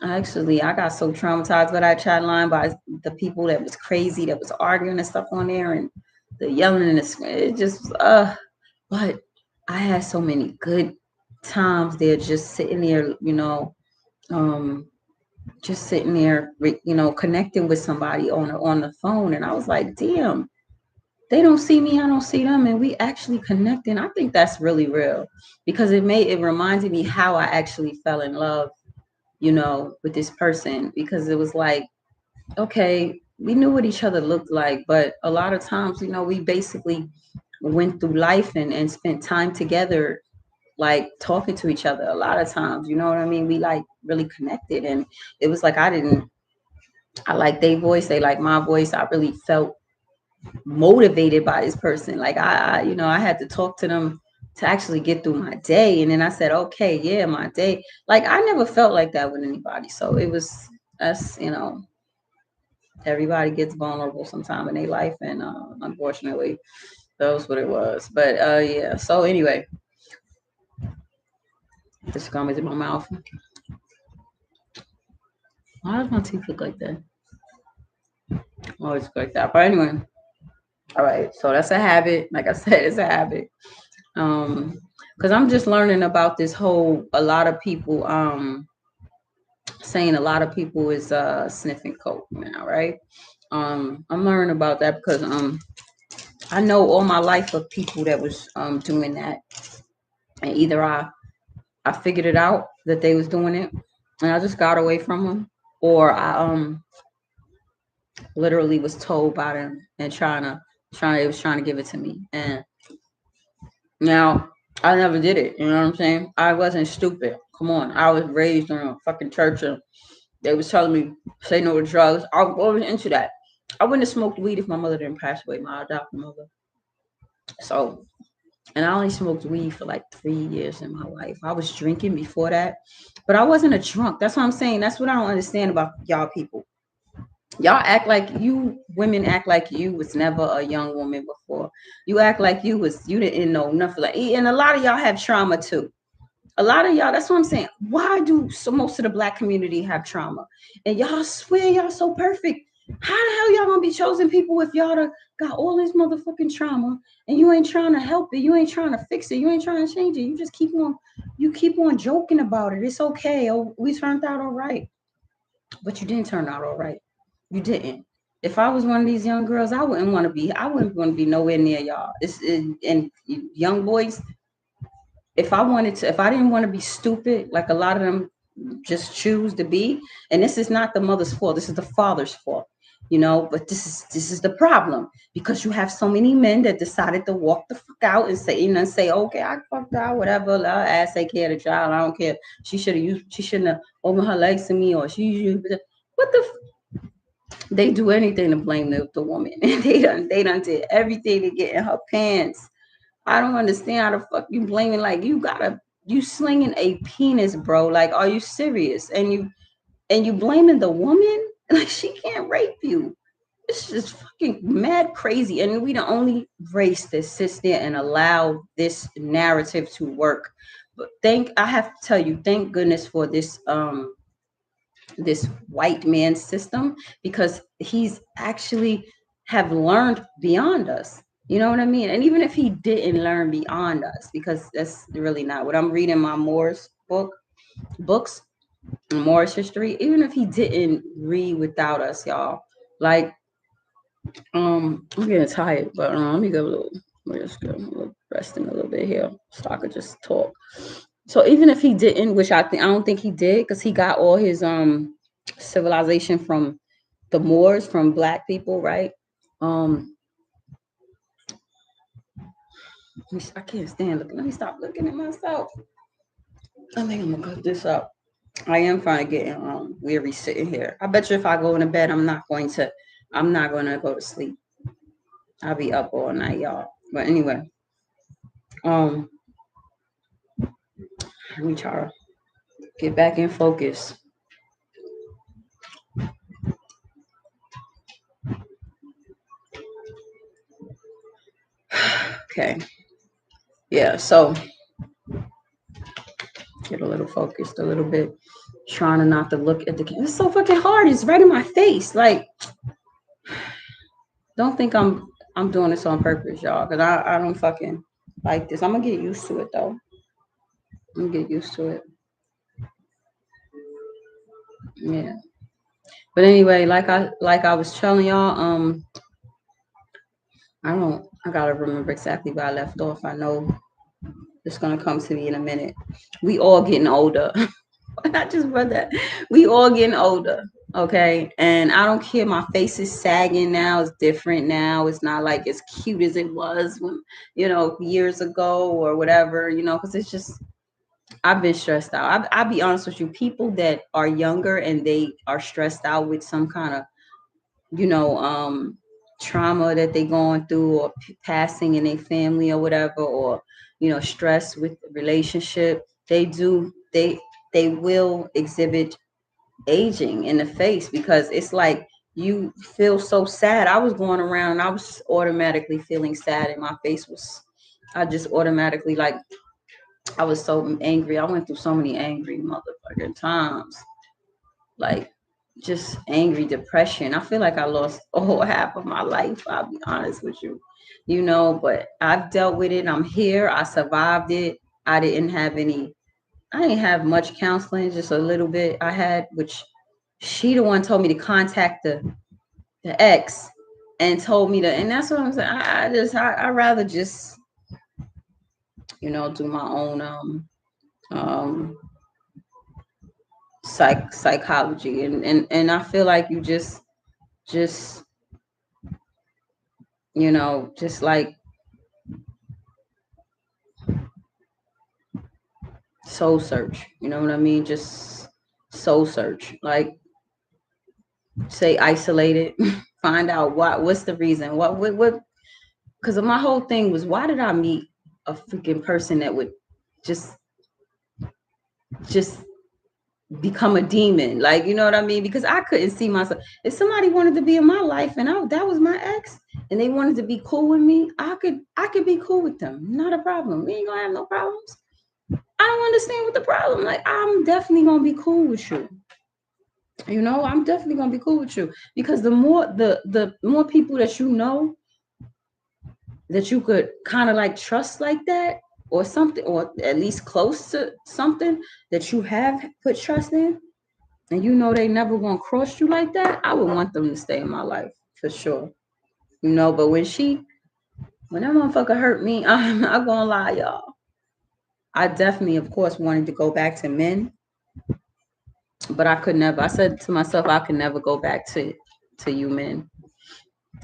Speaker 1: actually, I got so traumatized by that chat line by the people that was crazy, that was arguing and stuff on there, and the yelling and it just but I had so many good times there, just sitting there, um, just sitting there, connecting with somebody on the phone, and I was like, damn, they don't see me, I don't see them, and we actually connecting. I think that's really real because it reminded me how I actually fell in love, with this person, because it was like, okay, we knew what each other looked like, but a lot of times, we basically went through life and spent time together, like talking to each other a lot of times, you know what I mean? We like really connected, and it was like I like their voice, they like my voice. I really felt motivated by this person. Like I had to talk to them to actually get through my day. And then I said, okay, yeah, my day. Like, I never felt like that with anybody. So it was us, everybody gets vulnerable sometime in their life. And unfortunately, that was what it was. But yeah. So anyway, this gum is in my mouth. Why does my teeth look like that? Oh, it's like that. But anyway, all right. So that's a habit. Like I said, it's a habit. Because I'm just learning about this whole, a lot of people saying a lot of people is sniffing coke now, right? I'm learning about that because I know all my life of people that was doing that, and either I figured it out that they was doing it and I just got away from them, or I literally was told by them and it was trying to give it to me. And now, I never did it. You know what I'm saying? I wasn't stupid. Come on. I was raised in a fucking church, and they was telling me, say no to drugs. I was into that. I wouldn't have smoked weed if my mother didn't pass away, my adopted mother. So, and I only smoked weed for like 3 years in my life. I was drinking before that, but I wasn't a drunk. That's what I'm saying. That's what I don't understand about y'all people. Y'all act like you women act like you was never a young woman before. You act like you didn't know nothing. Like, and a lot of y'all have trauma too. A lot of y'all, that's what I'm saying. Why do most of the black community have trauma? And y'all swear y'all so perfect. How the hell y'all gonna be chosen people if y'all got all this motherfucking trauma and you ain't trying to help it, you ain't trying to fix it, you ain't trying to change it. You keep on joking about it. It's okay. Oh, we turned out all right. But you didn't turn out all right. You didn't. If I was one of these young girls, I wouldn't want to be nowhere near y'all. And young boys, if I didn't want to be stupid, like a lot of them just choose to be, and this is not the mother's fault, this is the father's fault, but this is the problem, because you have so many men that decided to walk the fuck out and say, okay, I fucked out, whatever, let her ass take care of the child, I don't care, she shouldn't have opened her legs to me, or what the they do anything to blame the woman. They done did everything to get in her pants. I don't understand how the fuck you blaming, like, you slinging a penis, bro. Like, are you serious? And you blaming the woman? Like, she can't rape you. It's just fucking mad crazy. And we the only race that sits there and allow this narrative to work. But I have to tell you, thank goodness for this white man system, because he's actually have learned beyond us. You know what I mean? And even if he didn't learn beyond us, because that's really not what I'm reading, my Moore's book. books and Morris history, even if he didn't read without us, y'all. Like, I'm getting tired, but let me go a little. Let's go a little resting a little bit here, so I could just talk. So even if he didn't, which I don't think he did, because he got all his civilization from the Moors, from black people, right? I can't stand looking. Let me stop looking at myself. I think I'm gonna cut this up. I am trying to get weary sitting here. I bet you if I go into bed, I'm not going to go to sleep. I'll be up all night, y'all. But anyway, let me try to get back in focus. Okay. Yeah, so get a little focused a little bit. Trying to not to look at the camera. It's so fucking hard. It's right in my face. Like, don't think I'm doing this on purpose, y'all, because I don't fucking like this. I'm gonna get used to it though. I'm gonna get used to it. Yeah. But anyway, like I was telling y'all, I gotta remember exactly where I left off. I know it's gonna come to me in a minute. We all getting older. I just read that. We all getting older. Okay. And I don't care. My face is sagging now. It's different now. It's not like as cute as it was when, years ago or whatever, because it's just, I've been stressed out. I'll be honest with you. People that are younger and they are stressed out with some kind of, trauma that they going through, or passing in their family or whatever, or, stress with the relationship, they will exhibit aging in the face, because it's like you feel so sad. I was going around and I was automatically feeling sad, and my face was, I just automatically, like, I was so angry. I went through so many angry motherfucking times, like just angry depression. I feel like I lost a whole half of my life, I'll be honest with you, but I've dealt with it. I'm here. I survived it. I didn't have much counseling, just a little bit I had, which she the one told me to contact the ex, and told me to, and that's what I'm saying. I rather just, do my own psychology, and I feel like you just just like soul search, you know what I mean? Just soul search, like, say isolated, find out what's the reason, what because my whole thing was, why did I meet a freaking person that would just become a demon, like, you know what I mean? Because I couldn't see myself. If somebody wanted to be in my life and that was my ex, and they wanted to be cool with me, I could be cool with them, not a problem. We ain't gonna have no problems. I don't understand what the problem. Like, I'm definitely gonna be cool with you. I'm definitely gonna be cool with you, because the more people that that you could kind of like trust like that, or something, or at least close to something that you have put trust in, and they never gonna cross you like that, I would want them to stay in my life for sure. But when that motherfucker hurt me, I'm not gonna lie, y'all. I definitely, of course, wanted to go back to men, but I could never. I said to myself, I could never go back to you men.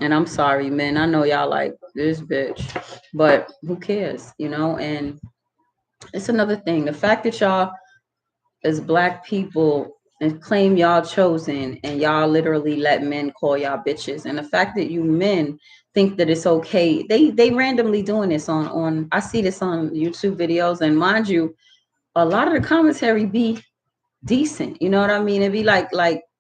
Speaker 1: And I'm sorry, men. I know y'all like this bitch, but who cares, And it's another thing. The fact that y'all, as black people, and claim y'all chosen, and y'all literally let men call y'all bitches, and the fact that you men think that it's okay. They randomly doing this on I see this on YouTube videos, and mind you, a lot of the commentary be decent, you know what I mean? It'd be like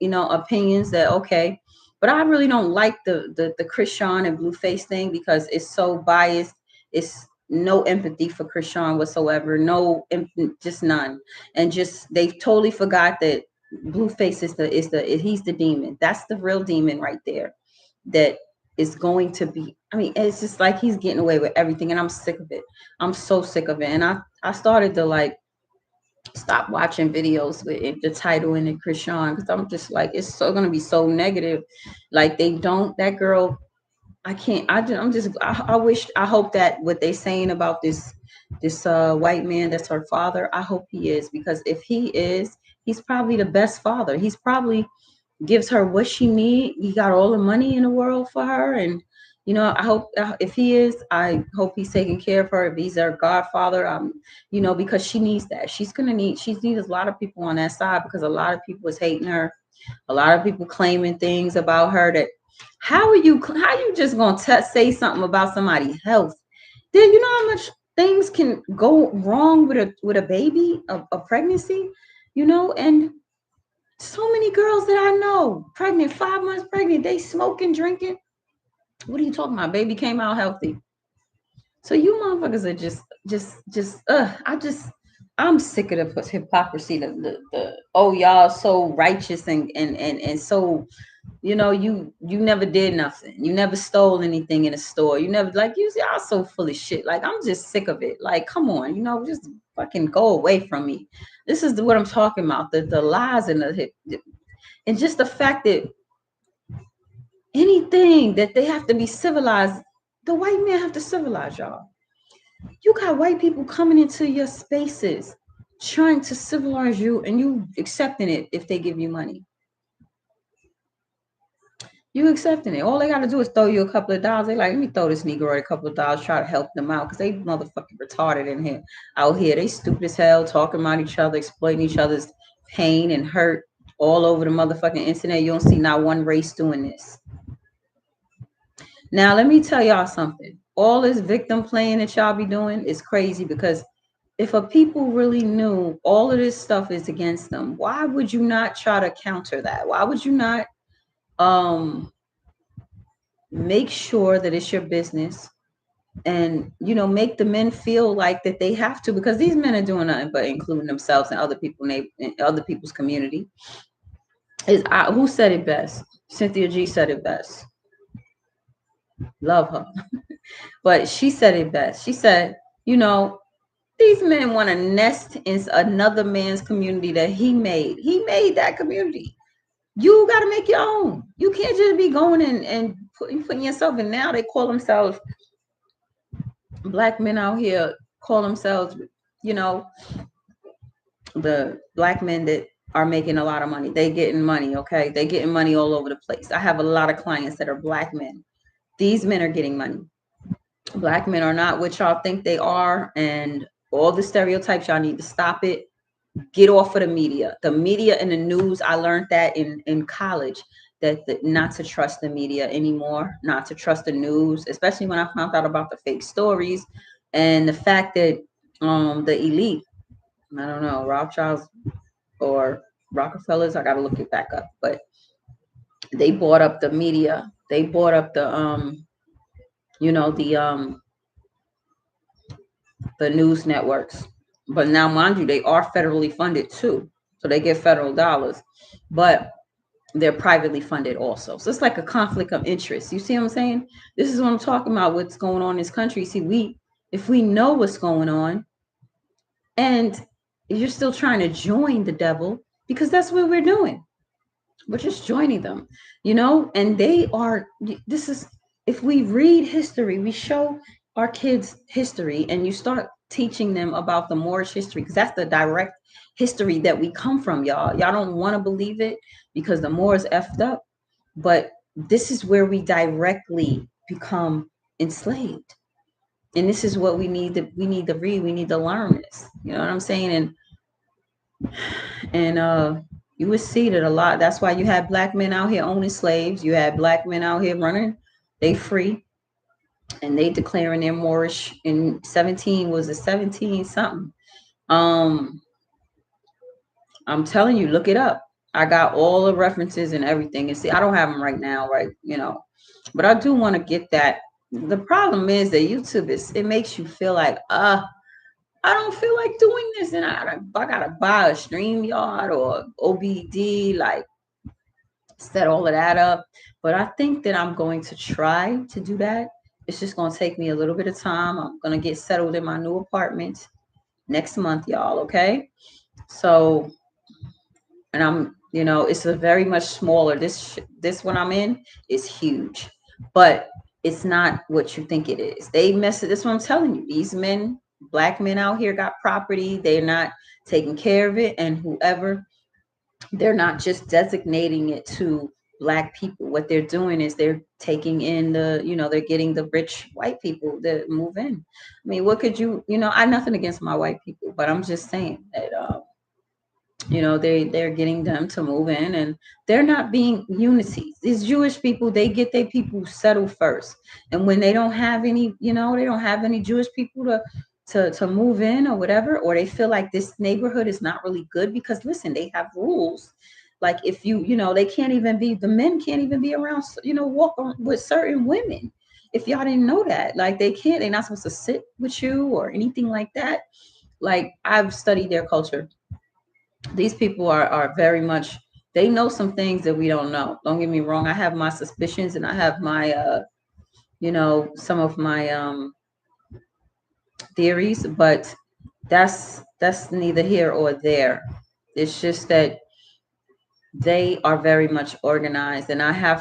Speaker 1: opinions that okay, but I really don't like the Krishan and Blueface thing, because it's so biased. It's no empathy for Krishan whatsoever, just none, and just they totally forgot that Blueface he's the demon. That's the real demon right there. That is going to be. I mean, it's just like he's getting away with everything, and I'm sick of it. I'm so sick of it, and I started to like stop watching videos with the title and the Krishan, because I'm just like, it's so gonna be so negative. Like they don't, that girl, I can't, I wish, I hope that what they saying about this white man that's her father, I hope he is, because if he is, he's probably the best father. He's probably gives her what she need. He got all the money in the world for her, and I hope, if he is, I hope he's taking care of her. If he's her godfather, because she needs that. She needs a lot of people on that side, because a lot of people is hating her. A lot of people claiming things about her that, how you just gonna say something about somebody's health? Then you know how much things can go wrong with a baby, a pregnancy, and so many girls that I know, pregnant, 5 months pregnant, they smoking, drinking. What are you talking about? Baby came out healthy. So you motherfuckers are I'm sick of the hypocrisy. The oh, y'all so righteous and so, you never did nothing. You never stole anything in a store. You never, like, y'all so full of shit. Like, I'm just sick of it. Like, come on, just fucking go away from me. This is what I'm talking about. The lies and just the fact that anything that they have to be civilized, the white man have to civilize y'all. You got white people coming into your spaces trying to civilize you, and you accepting it if they give you money. You accepting it. All they got to do is throw you a couple of dollars. They like, let me throw this Negro a couple of dollars, try to help them out, because they motherfucking retarded in here. Out here, they stupid as hell, talking about each other, exploiting each other's pain and hurt all over the motherfucking internet. You don't see not one race doing this. Now, let me tell y'all something. All this victim playing that y'all be doing is crazy, because if a people really knew all of this stuff is against them, why would you not try to counter that? Why would you not make sure that it's your business, and make the men feel like that they have to, because these men are doing nothing but including themselves and other people in other people's community. Who said it best? Cynthia G said it best. Love her. But she said it best. She said, these men want to nest in another man's community that he made. He made that community. You got to make your own. You can't just be going and putting yourself in. Now they call themselves, black men out here call themselves, the black men that are making a lot of money. They getting money, okay? They getting money all over the place. I have a lot of clients that are black men. These men are getting money. Black men are not what y'all think they are, and all the stereotypes, y'all need to stop it. Get off of the media. The media and the news, I learned that in college, that not to trust the media anymore, not to trust the news, especially when I found out about the fake stories and the fact that the elite, I don't know, Rothschilds or Rockefellers, I got to look it back up, but they bought up the media. They bought up the news networks. But now, mind you, they are federally funded too. So they get federal dollars, but they're privately funded also. So it's like a conflict of interest. You see what I'm saying? This is what I'm talking about, what's going on in this country. See, if we know what's going on, and you're still trying to join the devil, because that's what we're doing. We're just joining them, and if we read history, we show our kids history, and you start teaching them about the Moorish history, because that's the direct history that we come from, y'all. Y'all don't want to believe it because the Moors effed up, but this is where we directly become enslaved. And this is what we need to read. We need to learn this. You know what I'm saying? And you would see that a lot. That's why you had black men out here owning slaves. You had black men out here running. They free. And they declaring their Moorish in 17 something. I'm telling you, look it up. I got all the references and everything. And see, I don't have them right now, right? But I do want to get that. The problem is that YouTube it makes you feel like, I don't feel like doing this, and I gotta buy a StreamYard or OBD, like set all of that up. But I think that I'm going to try to do that. It's just gonna take me a little bit of time. I'm gonna get settled in my new apartment next month, y'all. Okay. So, and I'm, it's a very much smaller. This one I'm in is huge, but it's not what you think it is. They mess it. That's what I'm telling you. These men, black men out here got property. They're not taking care of it, and whoever, they're not just designating it to black people. What they're doing is they're taking in they're getting the rich white people that move in. I mean, what could I nothing against my white people, but I'm just saying that they're getting them to move in, and they're not being unity. These Jewish people, they get their people settled first, and when they don't have any, they don't have any Jewish people to move in or whatever, or they feel like this neighborhood is not really good, because listen, they have rules. Like, if they can't even be, the men can't even be around, walk with certain women. If y'all didn't know that, like, they're not supposed to sit with you or anything like that. Like, I've studied their culture. These people are very much, they know some things that we don't know. Don't get me wrong, I have my suspicions, and I have my some of my theories, but that's neither here or there. It's just that they are very much organized, and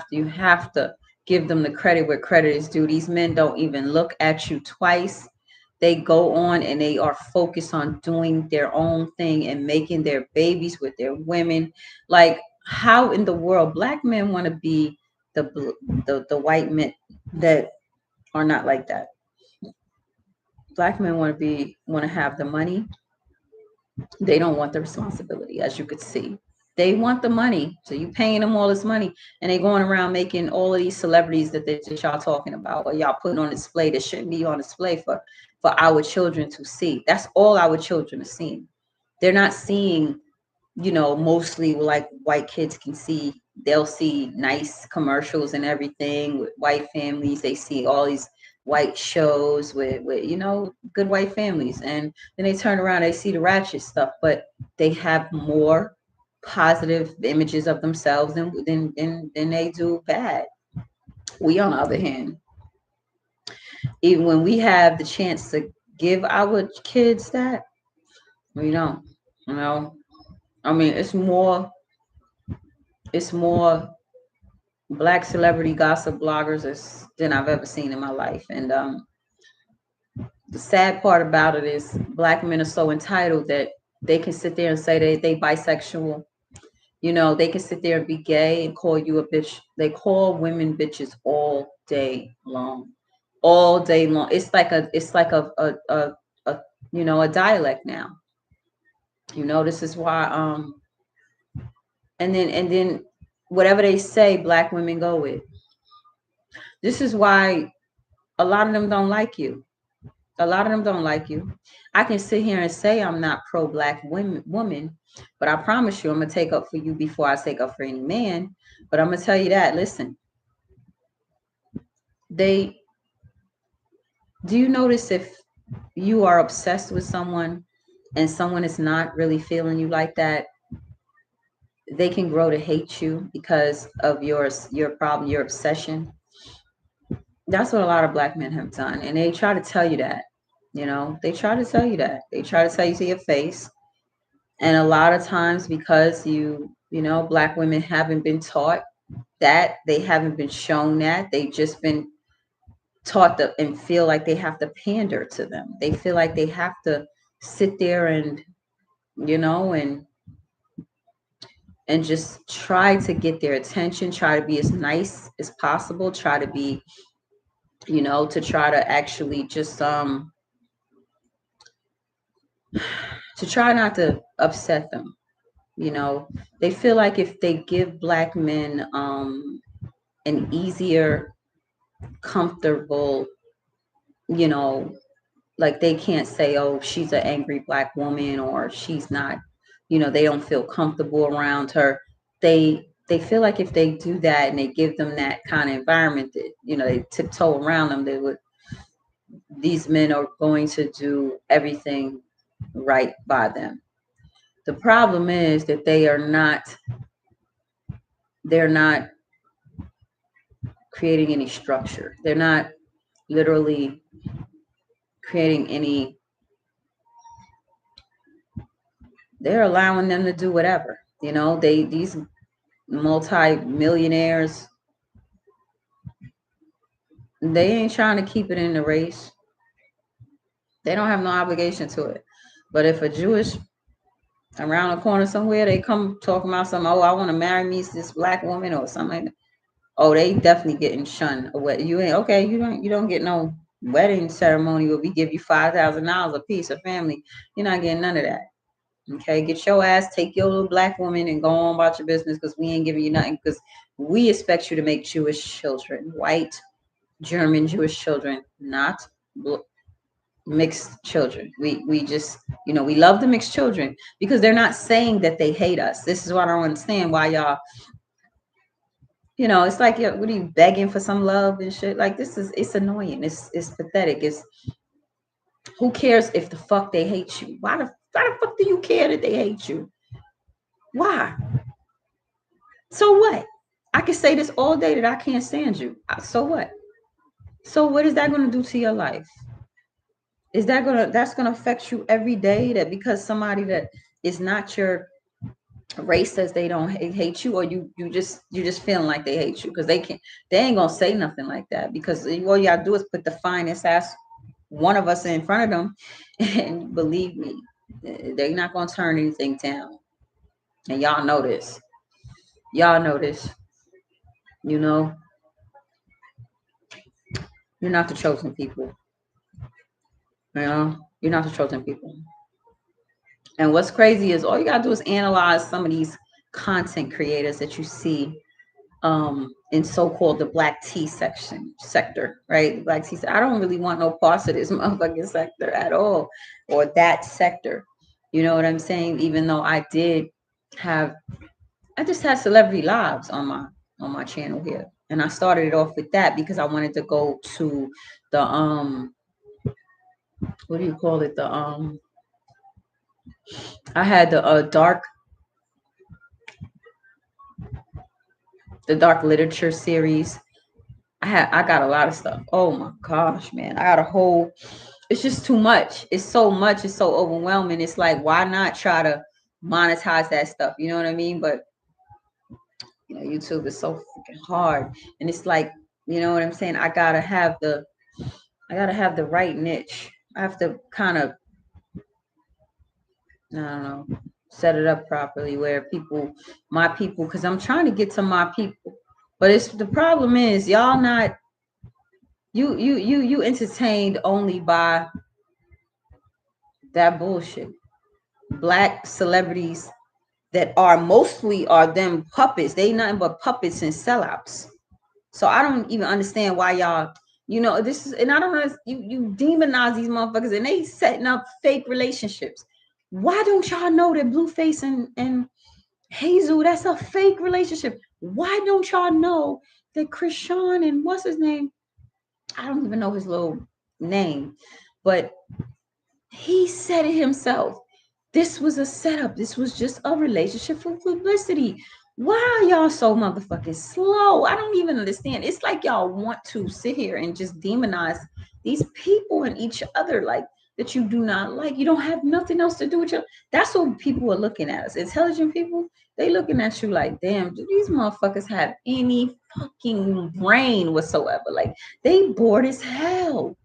Speaker 1: you have to give them the credit where credit is due. These men don't even look at you twice. They go on and they are focused on doing their own thing and making their babies with their women. Like, how in the world black men want to be the white men that are not like that? Black men want to have the money. They don't want the responsibility, as you could see. They want the money. So you paying them all this money, and they going around making all of these celebrities that y'all talking about, or y'all putting on display that shouldn't be on display for our children to see. That's all our children are seeing. They're not seeing, mostly like white kids can see. They'll see nice commercials and everything with white families. They see all these white shows with good white families, and then they turn around, they see the ratchet stuff, but they have more positive images of themselves than they do bad. We, on the other hand, even when we have the chance to give our kids that, we don't. You know, I mean, it's more black celebrity gossip bloggers than I've ever seen in my life. And the sad part about it is black men are so entitled that they can sit there and say they bisexual. They can sit there and be gay and call you a bitch. They call women bitches all day long. All day long. It's like a dialect now. This is why and then whatever they say, black women go with. This is why a lot of them don't like you. A lot of them don't like you. I can sit here and say I'm not pro black woman, but I promise you I'm gonna take up for you before I take up for any man. But I'm gonna tell you that, listen, they do you notice if you are obsessed with someone and someone is not really feeling you like that, they can grow to hate you because of your problem, your obsession. That's what a lot of black men have done, and they try to tell you that. They try to tell you that. They try to tell you to your face. And a lot of times, because black women haven't been taught that, they haven't been shown that, they've just been taught that and feel like they have to pander to them. They feel like they have to sit there and just try to get their attention, try to be as nice as possible, try to be, to try to actually just to try not to upset them. They feel like if they give black men an easier, comfortable, you know, like they can't say, oh, she's an angry black woman, or she's not, they don't feel comfortable around her. They feel like if they do that and they give them that kind of environment that, they tiptoe around them, these men are going to do everything right by them. The problem is that they're not creating any structure. They're not literally creating any they're allowing them to do whatever. You know, these multi-millionaires, they ain't trying to keep it in the race. They don't have no obligation to it. But if a Jewish around the corner somewhere, they come talking about something, oh, I want to marry me this black woman or something like that. Oh, they definitely getting shunned away. You ain't okay, you don't get no wedding ceremony where we give you $5,000 a piece of family. You're not getting none of that. Okay, get your ass, take your little black woman and go on about your business because we ain't giving you nothing because we expect you to make Jewish children, white, German Jewish children, not mixed children. We just, we love the mixed children because they're not saying that they hate us. This is what I don't understand why y'all, it's like, what are you begging for some love and shit? Like it's annoying. It's pathetic. It's who cares if the fuck they hate you? Why the fuck do you care that they hate you? Why? So what? I can say this all day that I can't stand you. So what? So what is that going to do to your life? Is that's going to affect you every day, that because somebody that is not your race says they don't hate you, or you just feeling like they hate you because they ain't going to say nothing like that, because all you got to do is put the finest ass one of us in front of them and believe me, they're not going to turn anything down. And y'all know this. You're not the chosen people. You're not the chosen people. And what's crazy is all you gotta do is analyze some of these content creators that you see in so-called the black tea sector, right? The black tea. I don't really want no parts of this motherfucking sector at all, or that sector. You know what I'm saying? Even though I just had celebrity lives on my channel here. And I started it off with that because I wanted to go to the what do you call it? I had the dark literature series. I got a lot of stuff. Oh my gosh, man. I got a whole, it's just too much. It's so much, it's so overwhelming. It's like, why not try to monetize that stuff? You know what I mean? But YouTube is so freaking hard. And it's like, you know what I'm saying? I gotta have the right niche. I have to kind of, I don't know, set it up properly where my people, because I'm trying to get to my people. But the problem is y'all not, you entertained only by that bullshit. Black celebrities that mostly are them puppets. They nothing but puppets and sellouts. So I don't even understand why y'all, this is, and I don't know, you demonize these motherfuckers and they setting up fake relationships. Why don't y'all know that Blueface and Hazel, that's a fake relationship? Why don't y'all know that Krishan and what's his name? I don't even know his little name, but he said it himself. This was a setup. This was just a relationship for publicity. Why are y'all so motherfucking slow? I don't even understand. It's like y'all want to sit here and just demonize these people and each other, like that you do not like. You don't have nothing else to do with you. That's what people are looking at us. Intelligent people, they looking at you like, damn, do these motherfuckers have any fucking brain whatsoever? Like, they bored as hell.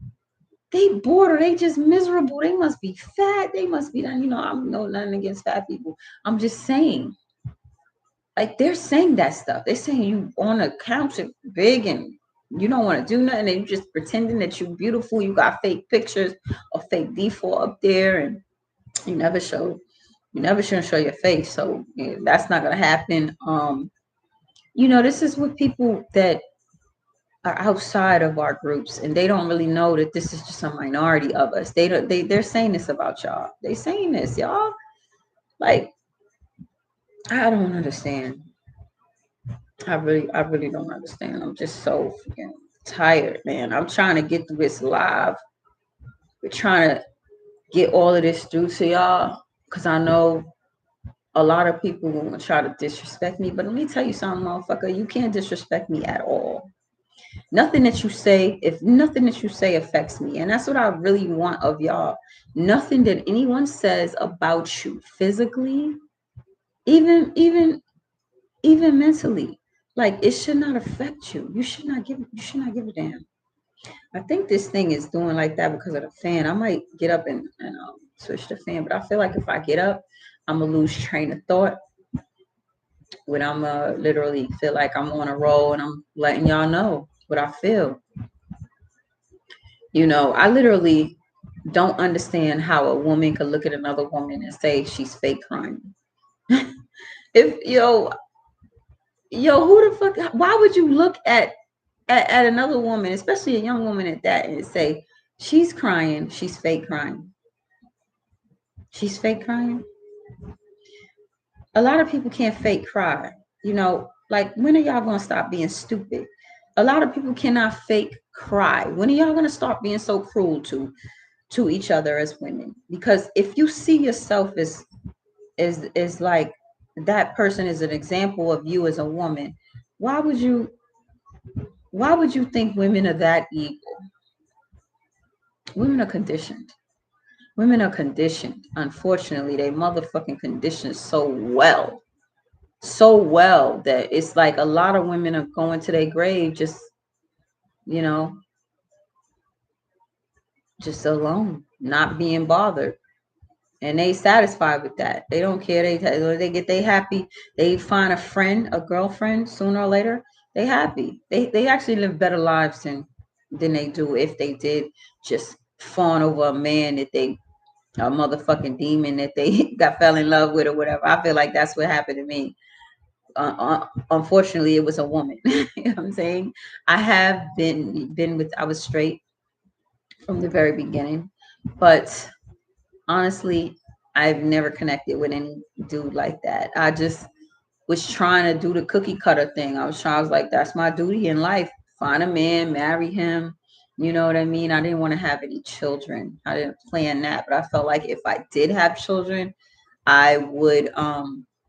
Speaker 1: They bored, or they just miserable. They must be fat. They must be, I'm nothing against fat people. I'm just saying, like, they're saying that stuff. They're saying you on a couch big and you don't want to do nothing, and you just pretending that you're beautiful. You got fake pictures or fake default up there, and you never shouldn't show your face. So that's not gonna happen. This is what people that are outside of our groups, and they don't really know that this is just a minority of us. They're saying this about y'all. They saying this, y'all. Like, I don't understand. I really don't understand. I'm just so freaking tired, man. I'm trying to get through this live. We're trying to get all of this through to y'all, because I know a lot of people will try to disrespect me. But let me tell you something, motherfucker. You can't disrespect me at all. Nothing that you say, if nothing that you say affects me. And that's what I really want of y'all. Nothing that anyone says about you physically, even mentally, like it should not affect you. You should not give a damn. I think this thing is doing like that because of the fan. I might get up and switch the fan, but I feel like if I get up, I'm gonna lose train of thought when I'm literally feel like I'm on a roll and I'm letting y'all know what I feel. I literally don't understand how a woman could look at another woman and say she's fake crying. If who the fuck? Why would you look at another woman, especially a young woman at that, and say she's crying, she's fake crying, she's fake crying? A lot of people can't fake cry. Like when are y'all gonna stop being stupid? A lot of people cannot fake cry. When are y'all gonna start being so cruel to each other as women? Because if you see yourself as like that person is an example of you as a woman, why would you think women are that evil? Women are conditioned. Women are conditioned. Unfortunately, they motherfucking conditioned so well that it's like a lot of women are going to their grave you know, just alone, not being bothered. And they satisfied with that. They don't care. They get they happy. They find a friend, a girlfriend sooner or later. They happy. They actually live better lives than they do if they did just fawn over a man that they a motherfucking demon that they got fell in love with or whatever. I feel like that's what happened to me. Unfortunately, it was a woman. You know what I'm saying? I have been with. I was straight from the very beginning, but honestly, I've never connected with any dude like that. I just was trying to do the cookie cutter thing. I was like, that's my duty in life. Find a man, marry him. You know what I mean? I didn't want to have any children. I didn't plan that, but I felt like if I did have children, I would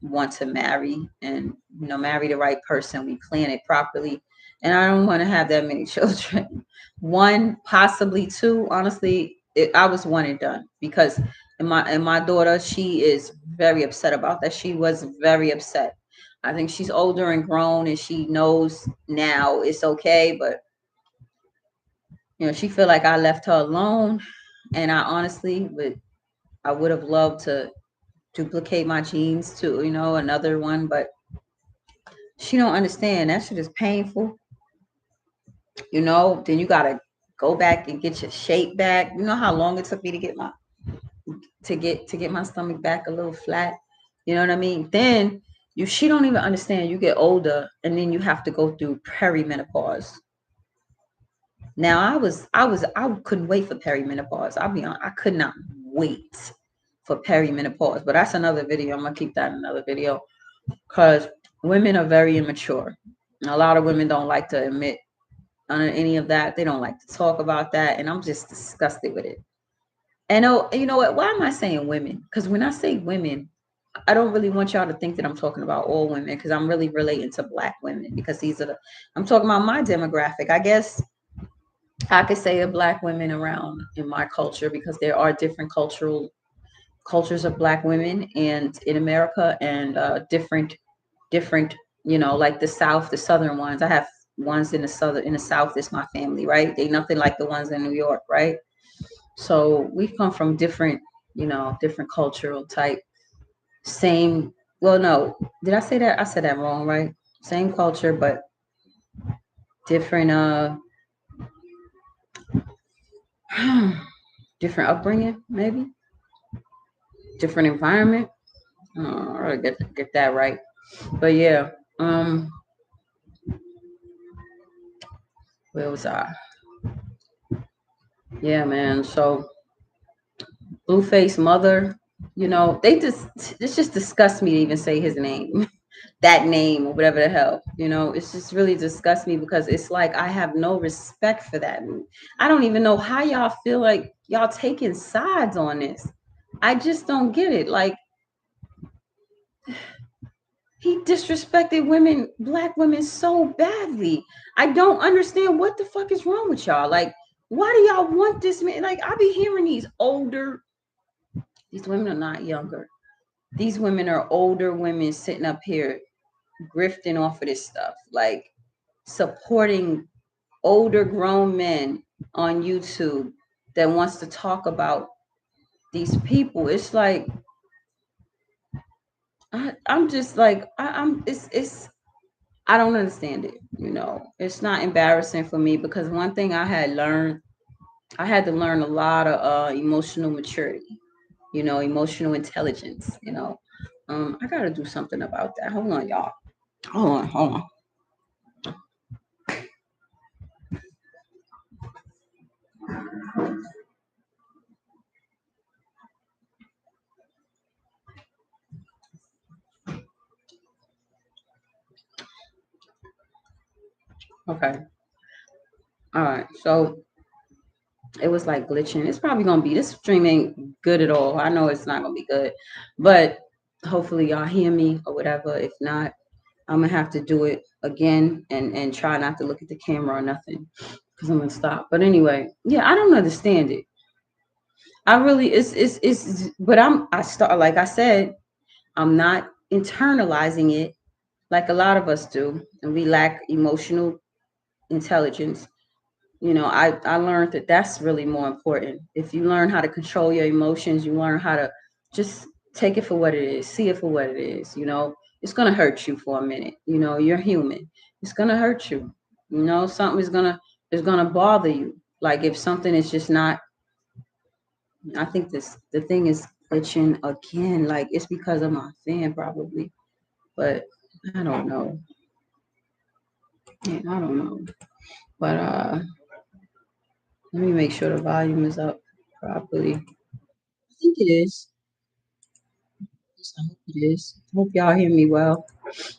Speaker 1: want to marry and marry the right person. We plan it properly. And I don't want to have that many children. One, possibly two. Honestly, I was one and done because and my daughter, she is very upset about that. She was very upset. I think she's older and grown and she knows now it's okay, but she feel like I left her alone. And I would have loved to duplicate my genes to another one, but she don't understand that shit is painful. Then you gotta go back and get your shape back. You know how long it took me to get my stomach back a little flat. You know what I mean? Then she don't even understand. You get older and then you have to go through perimenopause. Now I couldn't wait for perimenopause. I'll be honest, I could not wait for perimenopause, but that's another video. I'm gonna keep that in another video because women are very immature. A lot of women don't like to admit on any of that. They don't like to talk about that, and I'm just disgusted with it. And you know what? Why am I saying women? Because when I say women, I don't really want y'all to think that I'm talking about all women because I'm really relating to Black women because I'm talking about my demographic. I guess I could say of Black women around in my culture because there are different cultures of Black women and in America and different, like the South, the Southern ones. I have ones in the South is my family, right? They nothing like the ones in New York, right? So we come from different cultural type. Same. Well, no, did I say that? I said that wrong, right? Same culture, but different. Different upbringing, maybe different environment. I get that right. But yeah, where was I? Yeah, man. So Blueface mother, this just disgusts me to even say his name, that name or whatever the hell. It's just really disgusts me because it's like I have no respect for that. I don't even know how y'all feel like y'all taking sides on this. I just don't get it. Like He disrespected women, black women, so badly. I don't understand what the fuck is wrong with y'all. Like, why do y'all want this man? Like, I be hearing these women are not younger. These women are older women sitting up here grifting off of this stuff, like supporting older grown men on YouTube that wants to talk about these people. It's like I'm just like I'm it's I don't understand it. It's not embarrassing for me because one thing I had to learn a lot of emotional maturity, emotional intelligence. I gotta do something about that. Hold on, y'all. Hold on. Okay. All right. So it was like glitching. It's probably gonna be this stream ain't good at all. I know it's not gonna be good, but hopefully y'all hear me or whatever. If not, I'm gonna have to do it again and try not to look at the camera or nothing because I'm gonna stop. But anyway, yeah, I don't understand it. I really it's but I start like I said, I'm not internalizing it like a lot of us do, and we lack emotional intelligence. I learned that that's really more important. If you learn how to control your emotions, you learn how to just take it for what it is, see it for what it is. It's gonna hurt you for a minute. You're human. It's gonna hurt you. Something is gonna bother you. Like if something is just not. I think the thing is glitching again. Like it's because of my fan probably, but I don't know. Yeah, I don't know. But let me make sure the volume is up properly. I think it is. Yes, I hope it is. Hope y'all hear me well.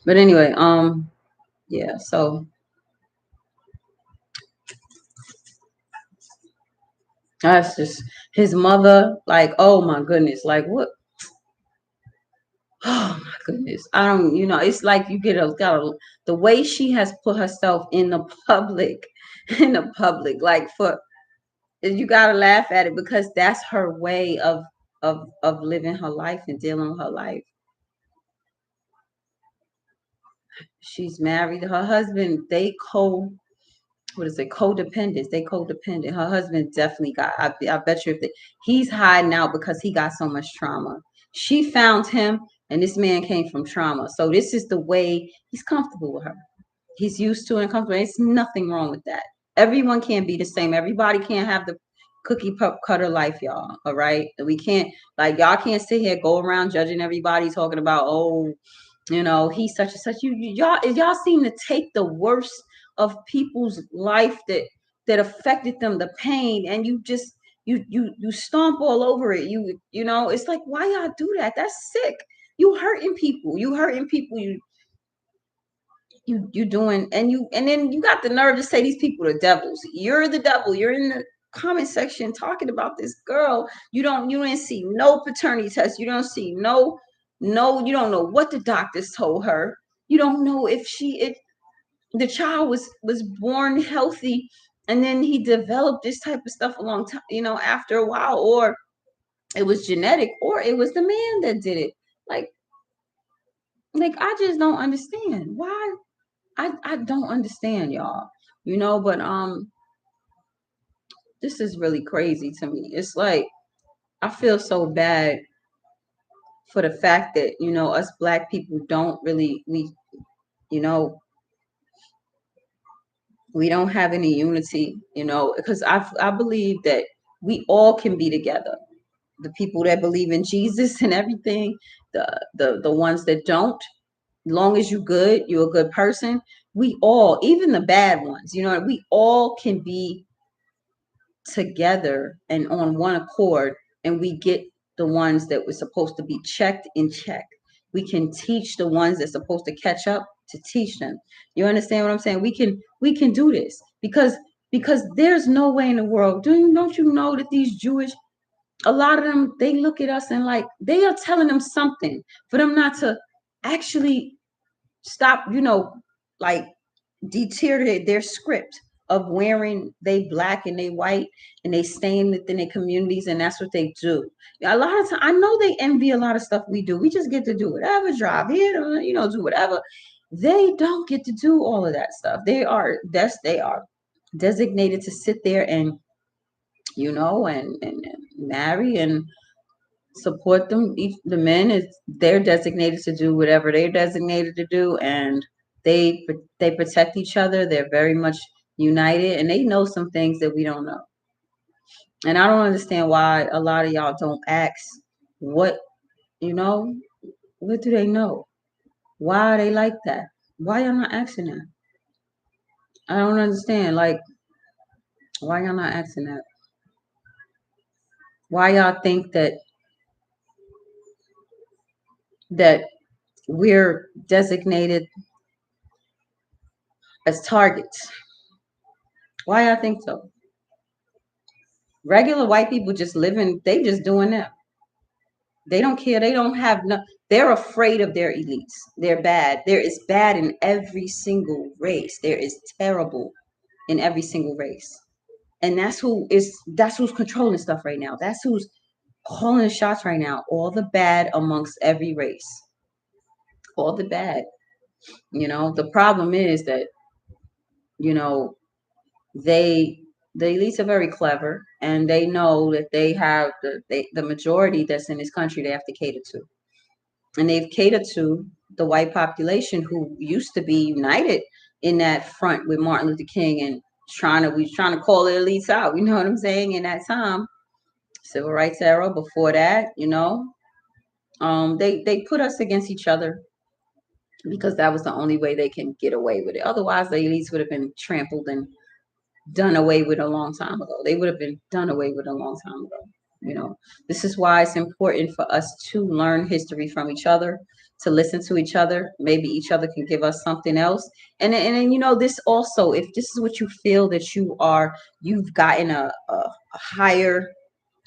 Speaker 1: But anyway, yeah. So that's just his mother. Like, oh my goodness, like what? Oh my goodness, I don't. It's like you the way she has put herself in the public, like for you gotta laugh at it because that's her way of living her life and dealing with her life. She's married. Her husband, what is it? Codependence. They codependent. Her husband definitely got. I bet you he's hiding out because he got so much trauma. She found him, and this man came from trauma. So this is the way he's comfortable with her. He's used to and comfortable. There's nothing wrong with that. Everyone can't be the same. Everybody can't have the cookie cutter life, y'all. All right, we can't y'all can't sit here go around judging everybody, talking about he's such and such. Y'all seem to take the worst of people's life that affected them, the pain, and you just you stomp all over it. It's like why y'all do that? That's sick. You hurting people. You doing and then you got the nerve to say these people are devils. You're the devil. You're in the comment section talking about this girl. You didn't see no paternity test. You don't see no, you don't know what the doctors told her. You don't know if the child was born healthy and then he developed this type of stuff a long time, after a while, or it was genetic, or it was the man that did it. Like I just don't understand why. I don't understand, y'all. But this is really crazy to me. It's like I feel so bad for the fact that us black people don't really you know we don't have any unity, because I believe that we all can be together. The people that believe in Jesus and everything, the ones that don't, long as you're a good person. We all, even the bad ones, we all can be together and on one accord, and we get the ones that were supposed to be checked in check. We can teach the ones that's supposed to catch up to teach them. You understand what I'm saying? We can do this because there's no way in the world. Don't you know that these Jewish, a lot of them, they look at us and like they are telling them something for them not to actually stop, like deteriorate their script of wearing they black and they white and they staying within their communities, and that's what they do. A lot of time, I know they envy a lot of stuff we do. We just get to do whatever, drive here, do whatever. They don't get to do all of that stuff. They are designated to sit there and and marry and support them. The men is they're designated to do whatever they're designated to do, and they protect each other. They're very much united, and they know some things that we don't know. And I don't understand why a lot of y'all don't ask what what do they know? Why are they like that? Why y'all not asking that? I don't understand. Like, why y'all not asking that? Why y'all think that we're designated as targets? Why y'all think so? Regular white people just living, they just doing that. They don't care. They don't have no, they're afraid of their elites. They're bad. There is bad in every single race. There is terrible in every single race. And that's who's controlling stuff right now. That's who's calling the shots right now. All the bad amongst every race. All the bad. The problem is that, you know, they the elites are very clever, and they know that they have the majority that's in this country they have to cater to, and they've catered to the white population who used to be united in that front with Martin Luther King, and trying to call the elites out, you know what I'm saying, in that time, civil rights era. Before that, they put us against each other because that was the only way they can get away with it. Otherwise the elites would have been trampled and done away with a long time ago. They would have been done away with a long time ago. This is why it's important for us to learn history from each other, to listen to each other. Maybe each other can give us something else. And then, this also, if this is what you feel that you've gotten a higher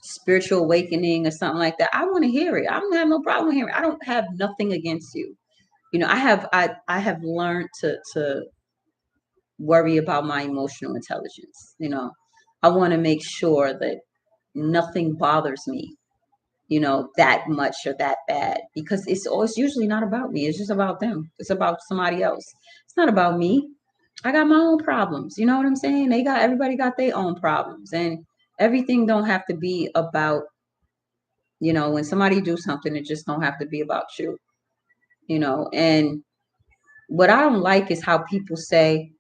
Speaker 1: spiritual awakening or something like that, I want to hear it. I don't have no problem hearing it. I don't have nothing against you. I have learned to worry about my emotional intelligence. I want to make sure that nothing bothers me, that much or that bad, because it's usually not about me. It's just about them. It's about somebody else. It's not about me. I got my own problems. You know what I'm saying? Everybody got their own problems, and everything don't have to be about, when somebody do something, it just don't have to be about and what I don't like is how people say,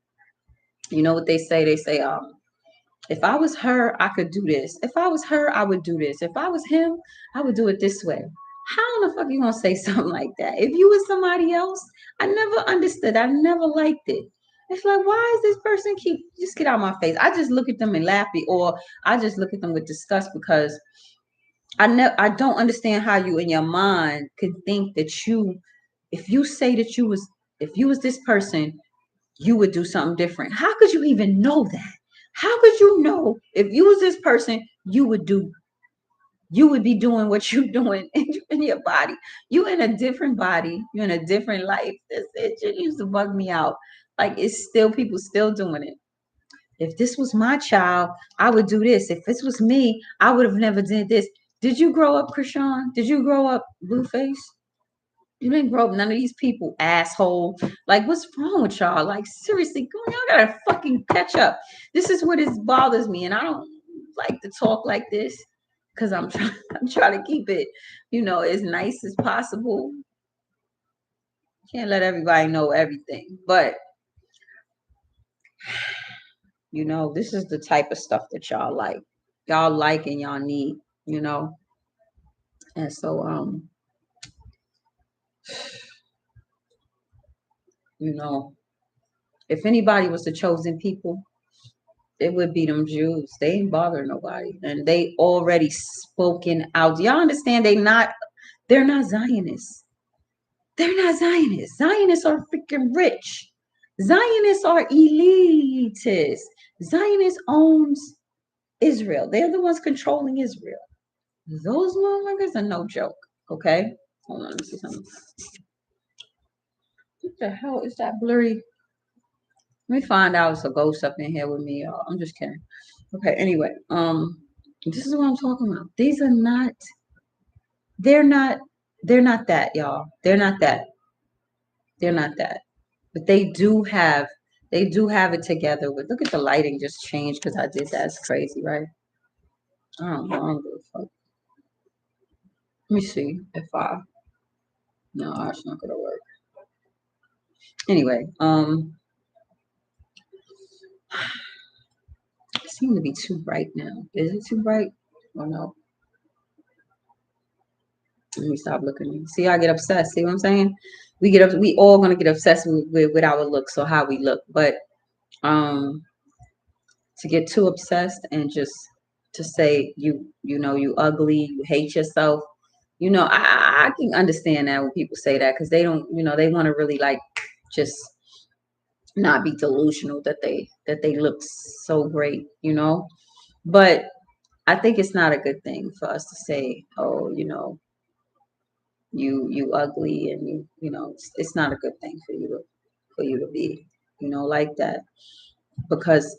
Speaker 1: what they say? They say, if I was her, I could do this. If I was her, I would do this. If I was him, I would do it this way. How in the fuck you gonna say something like that? If you was somebody else, I never understood. I never liked it. It's like, why is this person just get out of my face? I just look at them and laugh, or I just look at them with disgust, because I don't understand how you in your mind could think that if you say that if you was this person, you would do something different. How could you even know that? How could you know if you was this person, you would be doing what you're doing in your body? You in a different body, you're in a different life. It used to bug me out. Like, it's still people still doing it. If this was my child, I would do this. If this was me, I would have never did this. Did you grow up, Krishan? Did you grow up Blueface? You didn't grow up none of these people, asshole. Like, what's wrong with y'all? Like, seriously, y'all gotta fucking catch up. This is what bothers me, and I don't like to talk like this because I'm trying to keep it, as nice as possible. Can't let everybody know everything, but this is the type of stuff that y'all like. Y'all like and y'all need, and so if anybody was the chosen people, it would be them Jews. They ain't bother nobody, and they already spoken out. Do y'all understand? They're not Zionists. They're not Zionists. Zionists are freaking rich. Zionists are elitists. Zionists owns Israel. They're the ones controlling Israel. Those motherfuckers are no joke. Okay, hold on. Let me see something. What the hell is that blurry? Let me find out it's a ghost up in here with me, y'all. I'm just kidding. Okay, anyway, this is what I'm talking about. These are not, they're not, they're not that, y'all. They're not that. They're not that. But they do have it together with, look at the lighting just changed because I did that. It's crazy, right? I don't know. I don't give a fuck. Let me see if no, it's not gonna work. Anyway, it seems to be too bright now. Is it too bright? Or no? Let me stop looking. See, I get obsessed. See what I'm saying? We all gonna get obsessed with our looks or how we look. But um to get too obsessed and just to say you know you ugly, you hate yourself. I can understand that when people say that because they don't, they want to really like just not be delusional that they look so great, But I think it's not a good thing for us to say, oh, you ugly and it's not a good thing for you to be, like that because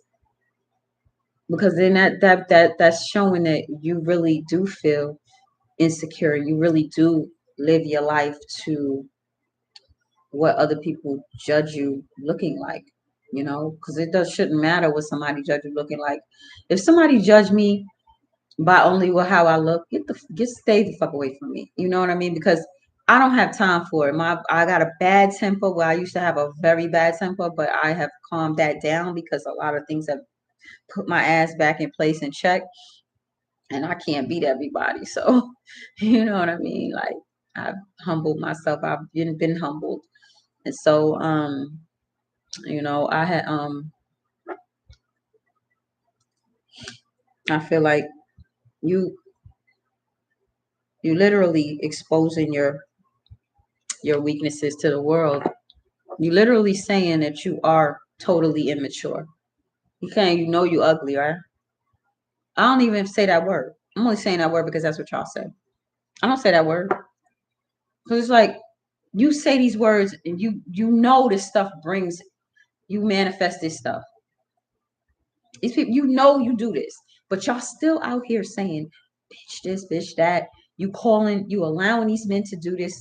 Speaker 1: then that's showing that you really do feel insecure. You really do live your life to what other people judge you looking like, because shouldn't matter what somebody judge you looking like. If somebody judge me by only how I look, stay the fuck away from me. You know what I mean? Because I don't have time for it. I got a bad temper where I used to have a very bad temper, but I have calmed that down because a lot of things have put my ass back in place and check, and I can't beat everybody. So, you know what I mean? Like I've humbled myself. I've been humbled. And so, I had, I feel like you, you literally exposing your weaknesses to the world. You literally saying that you are totally immature. You ugly, right? I don't even say that word. I'm only saying that word because that's what y'all said. I don't say that word because it's like you say these words and this stuff brings you manifest this stuff. These people, you do this, but y'all still out here saying, bitch this, bitch that. You allowing these men to do this,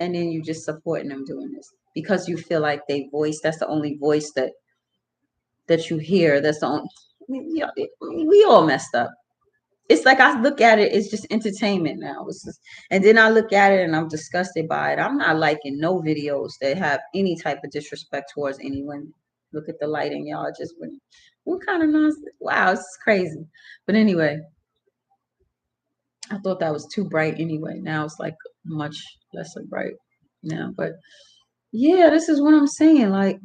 Speaker 1: and then you just supporting them doing this because you feel like that's the only voice that you hear. That's the only, we all messed up. It's like I look at it, it's just entertainment now. And then I look at it and I'm disgusted by it. I'm not liking no videos that have any type of disrespect towards any women. Look at the lighting, y'all. Just what kind of nonsense? Wow, it's crazy. But anyway, I thought that was too bright anyway. Now it's like much less bright now. But yeah, this is what I'm saying. Like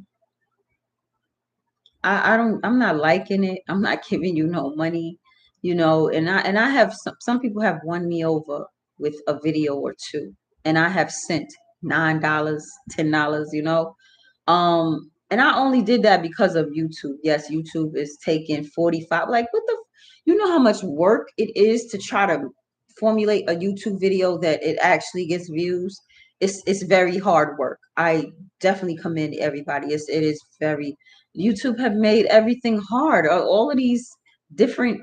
Speaker 1: I'm not liking it. I'm not giving you no money, and I have some people have won me over with a video or two, and I have sent $9, $10, and I only did that because of YouTube. Yes, YouTube is taking 45. Like, what the, you know how much work it is to try to formulate a YouTube video that it actually gets views. It's very hard work. I definitely commend everybody. It is very, YouTube have made everything hard. All of these different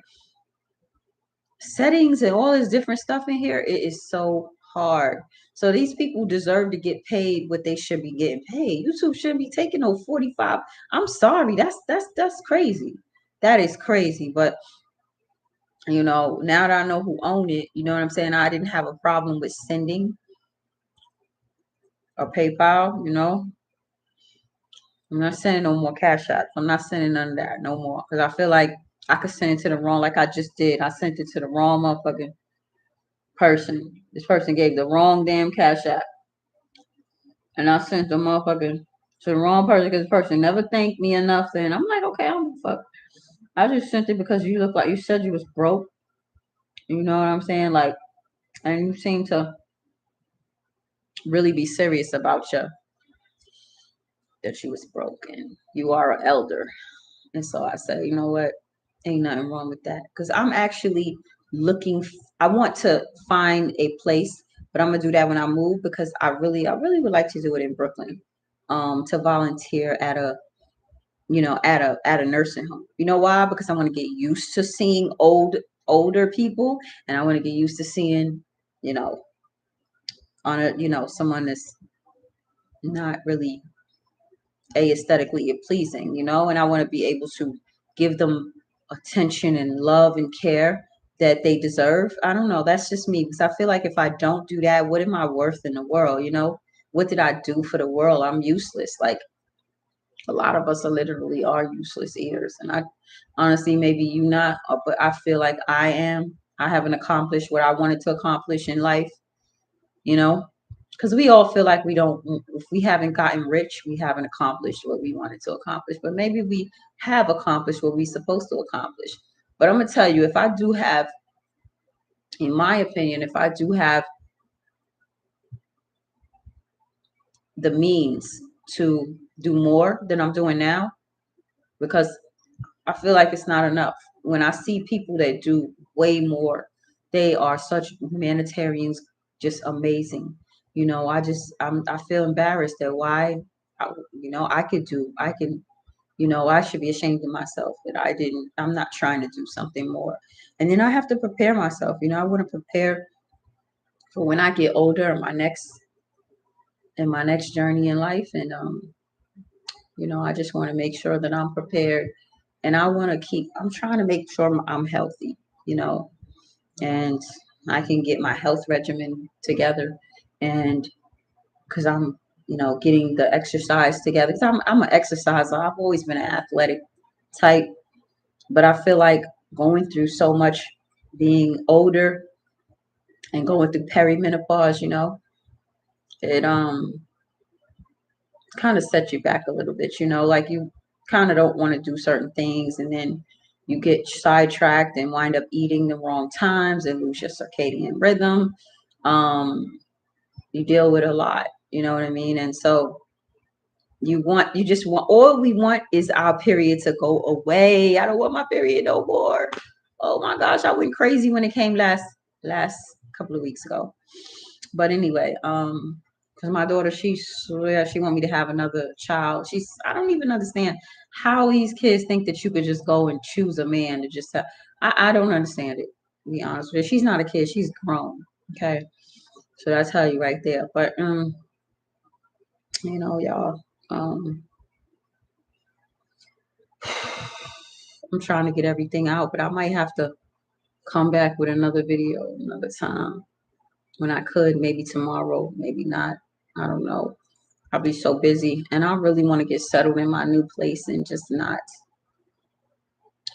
Speaker 1: settings and all this different stuff in here, it is so hard. So these people deserve to get paid what they should be getting paid. YouTube shouldn't be taking no 45. I'm sorry. That's crazy. That is crazy. But now that I know who owned it, you know what I'm saying? I didn't have a problem with sending or PayPal. I'm not sending no more cash apps. I'm not sending none of that no more. Because I feel like I could send it to the wrong, like I just did. I sent it to the wrong motherfucking person. This person gave the wrong damn cash app. And I sent the motherfucker to the wrong person because the person never thanked me enough. And I'm like, okay, I don't fuck. I just sent it because you look like you said you was broke. You know what I'm saying? Like, and you seem to really be serious about that you was broke and you are an elder. And so I said, you know what? Ain't nothing wrong with that. Because I'm actually I want to find a place, but I'm gonna do that when I move because I really would like to do it in Brooklyn. to volunteer at a at a nursing home. You know why? Because I want to get used to seeing older people, and I want to get used to seeing, you know, on a someone that's not really aesthetically pleasing, and I want to be able to give them attention and love and care that they deserve. I don't know. That's just me, because I feel like if I don't do that, what am I worth in the world? What did I do for the world? I'm useless. Like, a lot of us are literally are useless eaters. And I honestly, maybe you not, but I feel like I am. I haven't accomplished what I wanted to accomplish in life, you know, because we all feel like we don't, if we haven't gotten rich, we haven't accomplished what we wanted to accomplish. But maybe we have accomplished what we're supposed to accomplish. But I'm going to tell you, if I do have, in my opinion, if I do have the means to do more than I'm doing now, because I feel like it's not enough. When I see people that do way more, they are such humanitarians, just amazing. I feel embarrassed that why, I can, I should be ashamed of myself that I'm not trying to do something more. And then I have to prepare myself. I want to prepare for when I get older in my next journey in life. And, I just want to make sure that I'm prepared, and I'm trying to make sure I'm healthy, you know, and I can get my health regimen together. And because I'm, getting the exercise together, because I'm an exerciser. I've always been an athletic type, but I feel like going through so much, being older and going through perimenopause, it kind of set you back a little bit, like you kind of don't want to do certain things, and then you get sidetracked and wind up eating the wrong times and lose your circadian rhythm. Um, you deal with a lot, you know what I mean? And so you just want, all we want is our period to go away. I don't want my period no more. Oh my gosh, I went crazy when it came last couple of weeks ago. But anyway, because my daughter, she swear she want me to have another child. I don't even understand how these kids think that you could just go and choose a man to just have. I don't understand it, to be honest with you. She's not a kid, she's grown. Okay. So that's tell you right there. But y'all, I'm trying to get everything out, but I might have to come back with another video another time when I could, maybe tomorrow, maybe not. I don't know. I'll be so busy, and I really want to get settled in my new place and just not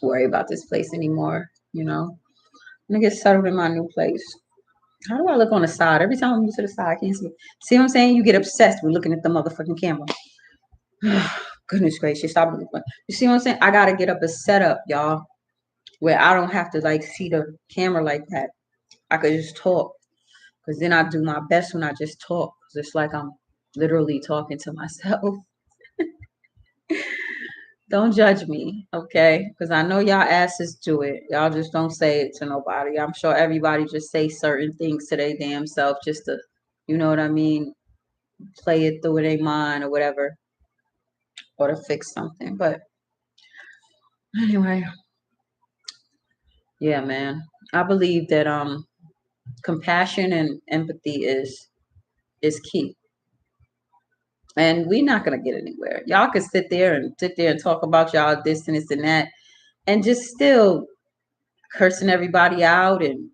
Speaker 1: worry about this place anymore. I'm gonna get settled in my new place. How do I look on the side? Every time I move to the side, I can't see. See what I'm saying? You get obsessed with looking at the motherfucking camera. Goodness gracious, stop looking. You see what I'm saying? I gotta get up a setup, y'all, where I don't have to like see the camera like that. I could just talk, because then I do my best when I just talk. Cause it's like I'm literally talking to myself. Don't judge me, okay? Because I know y'all asses do it. Y'all just don't say it to nobody. I'm sure everybody just say certain things to their damn self just to, you know what I mean, play it through their mind or whatever, or to fix something. But anyway, yeah, man. I believe that compassion and empathy is key. And we're not gonna get anywhere. Y'all can sit there and talk about y'all this and this and that, and just still cursing everybody out and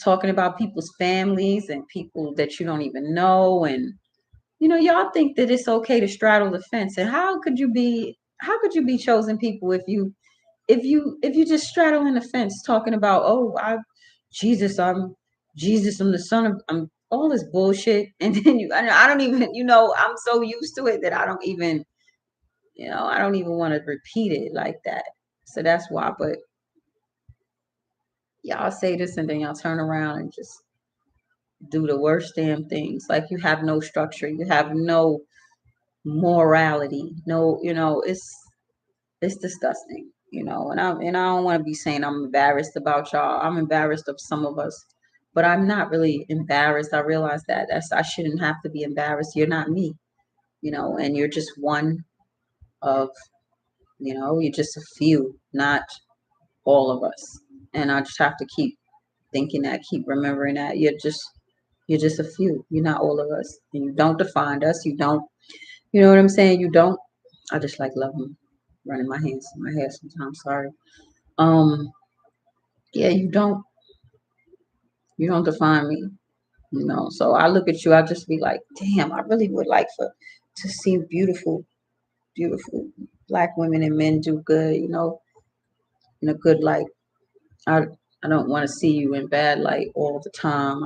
Speaker 1: talking about people's families and people that you don't even know. And y'all think that it's okay to straddle the fence. And how could you be chosen people if you just straddling the fence talking about, oh, Jesus, I'm the son of, I'm all this bullshit. And then I don't even, I'm so used to it that I don't even want to repeat it like that. So that's why. But y'all say this and then y'all turn around and just do the worst damn things. Like, you have no structure, you have no morality, no, it's disgusting, and I don't want to be saying I'm embarrassed about y'all. I'm embarrassed of some of us, but I'm not really embarrassed. I realize that I shouldn't have to be embarrassed. You're not me. and you're just one of, you're just a few, not all of us. And I just have to keep thinking that, keep remembering that you're just a few. You're not all of us. And you don't define us. You don't, you know what I'm saying? You don't. I just like loving running my hands in my hair sometimes. Sorry. Um, yeah, you don't define me. So I look at you, I just be like, damn, I really would like to see beautiful, beautiful black women and men do good, in a good light. I I don't want to see you in bad light all the time.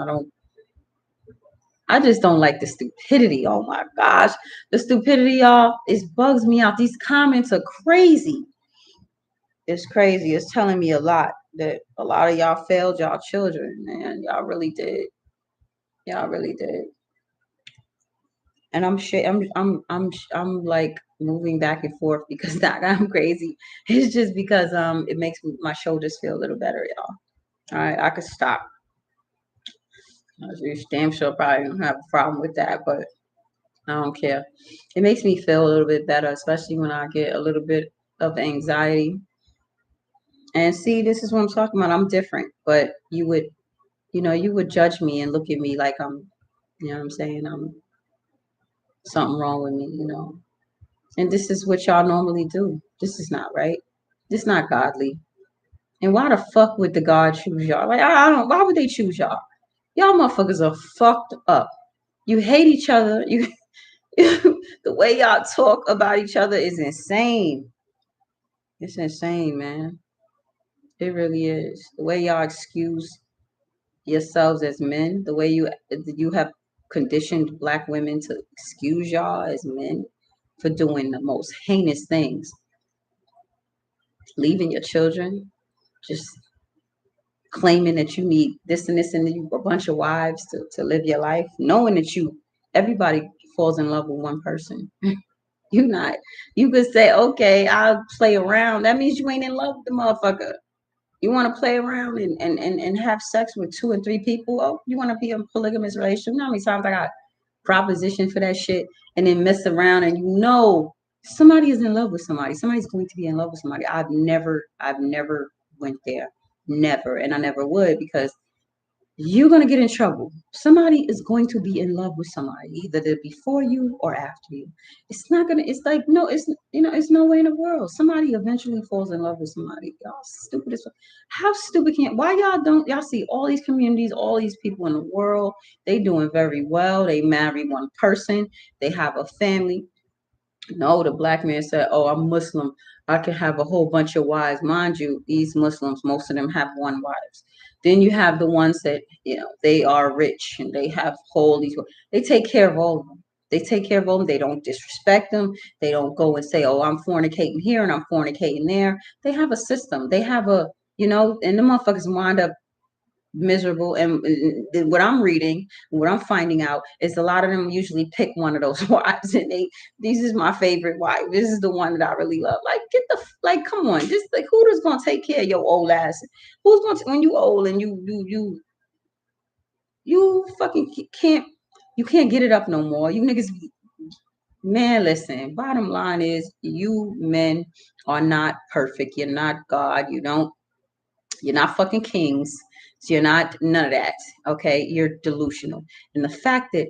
Speaker 1: I just don't like the stupidity. Oh my gosh. The stupidity, y'all, it bugs me out. These comments are crazy. It's crazy. It's telling me a lot that a lot of y'all failed y'all children, man. Y'all really did. Y'all really did. And I'm like moving back and forth because not I'm crazy. It's just because it makes my shoulders feel a little better, y'all. All right, I could stop. You damn sure probably don't have a problem with that, but I don't care. It makes me feel a little bit better, especially when I get a little bit of anxiety. And see, this is what I'm talking about. I'm different, but you would judge me and look at me like I'm, you know what I'm saying? I'm something wrong with me. And this is what y'all normally do. This is not right. This is not godly. And why the fuck would the God choose y'all? Like, I don't, why would they choose y'all? Y'all motherfuckers are fucked up. You hate each other. You the way y'all talk about each other is insane. It's insane, man. It really is. The way y'all excuse yourselves as men, the way you have conditioned black women to excuse y'all as men for doing the most heinous things, leaving your children, just claiming that you need this and this and you a bunch of wives to live your life, knowing that everybody falls in love with one person. You not. You could say, okay, I'll play around. That means you ain't in love with the motherfucker. You want to play around and have sex with two and three people? Oh, you want to be in a polygamous relationship? You know how many times I got proposition for that shit and then mess around and somebody is in love with somebody. Somebody's going to be in love with somebody. I've never went there. Never. And I never would because you're going to get in trouble. Somebody is going to be in love with somebody, either they're before you or after you. It's not going to, it's like, no, it's no way in the world. Somebody eventually falls in love with somebody. Y'all stupid as fuck. How stupid why y'all see all these communities, all these people in the world, they doing very well. They marry one person, they have a family. No, the black man said, "Oh, I'm Muslim. I can have a whole bunch of wives." Mind you, these Muslims, most of them have one wives. Then you have the ones that they are rich and they have whole these. They take care of all of them. They take care of them. They don't disrespect them. They don't go and say, "Oh, I'm fornicating here and I'm fornicating there." They have a system. They have and the motherfuckers wind up miserable. And what I'm reading, what I'm finding out is a lot of them usually pick one of those wives, and this is my favorite wife. This is the one that I really love. Like, come on, just like who's gonna take care of your old ass? Who's going to when you old and you fucking can't get it up no more. You niggas, man, listen. Bottom line is, you men are not perfect. You're not God. You're not fucking kings. So you're not none of that. Okay. You're delusional. And the fact that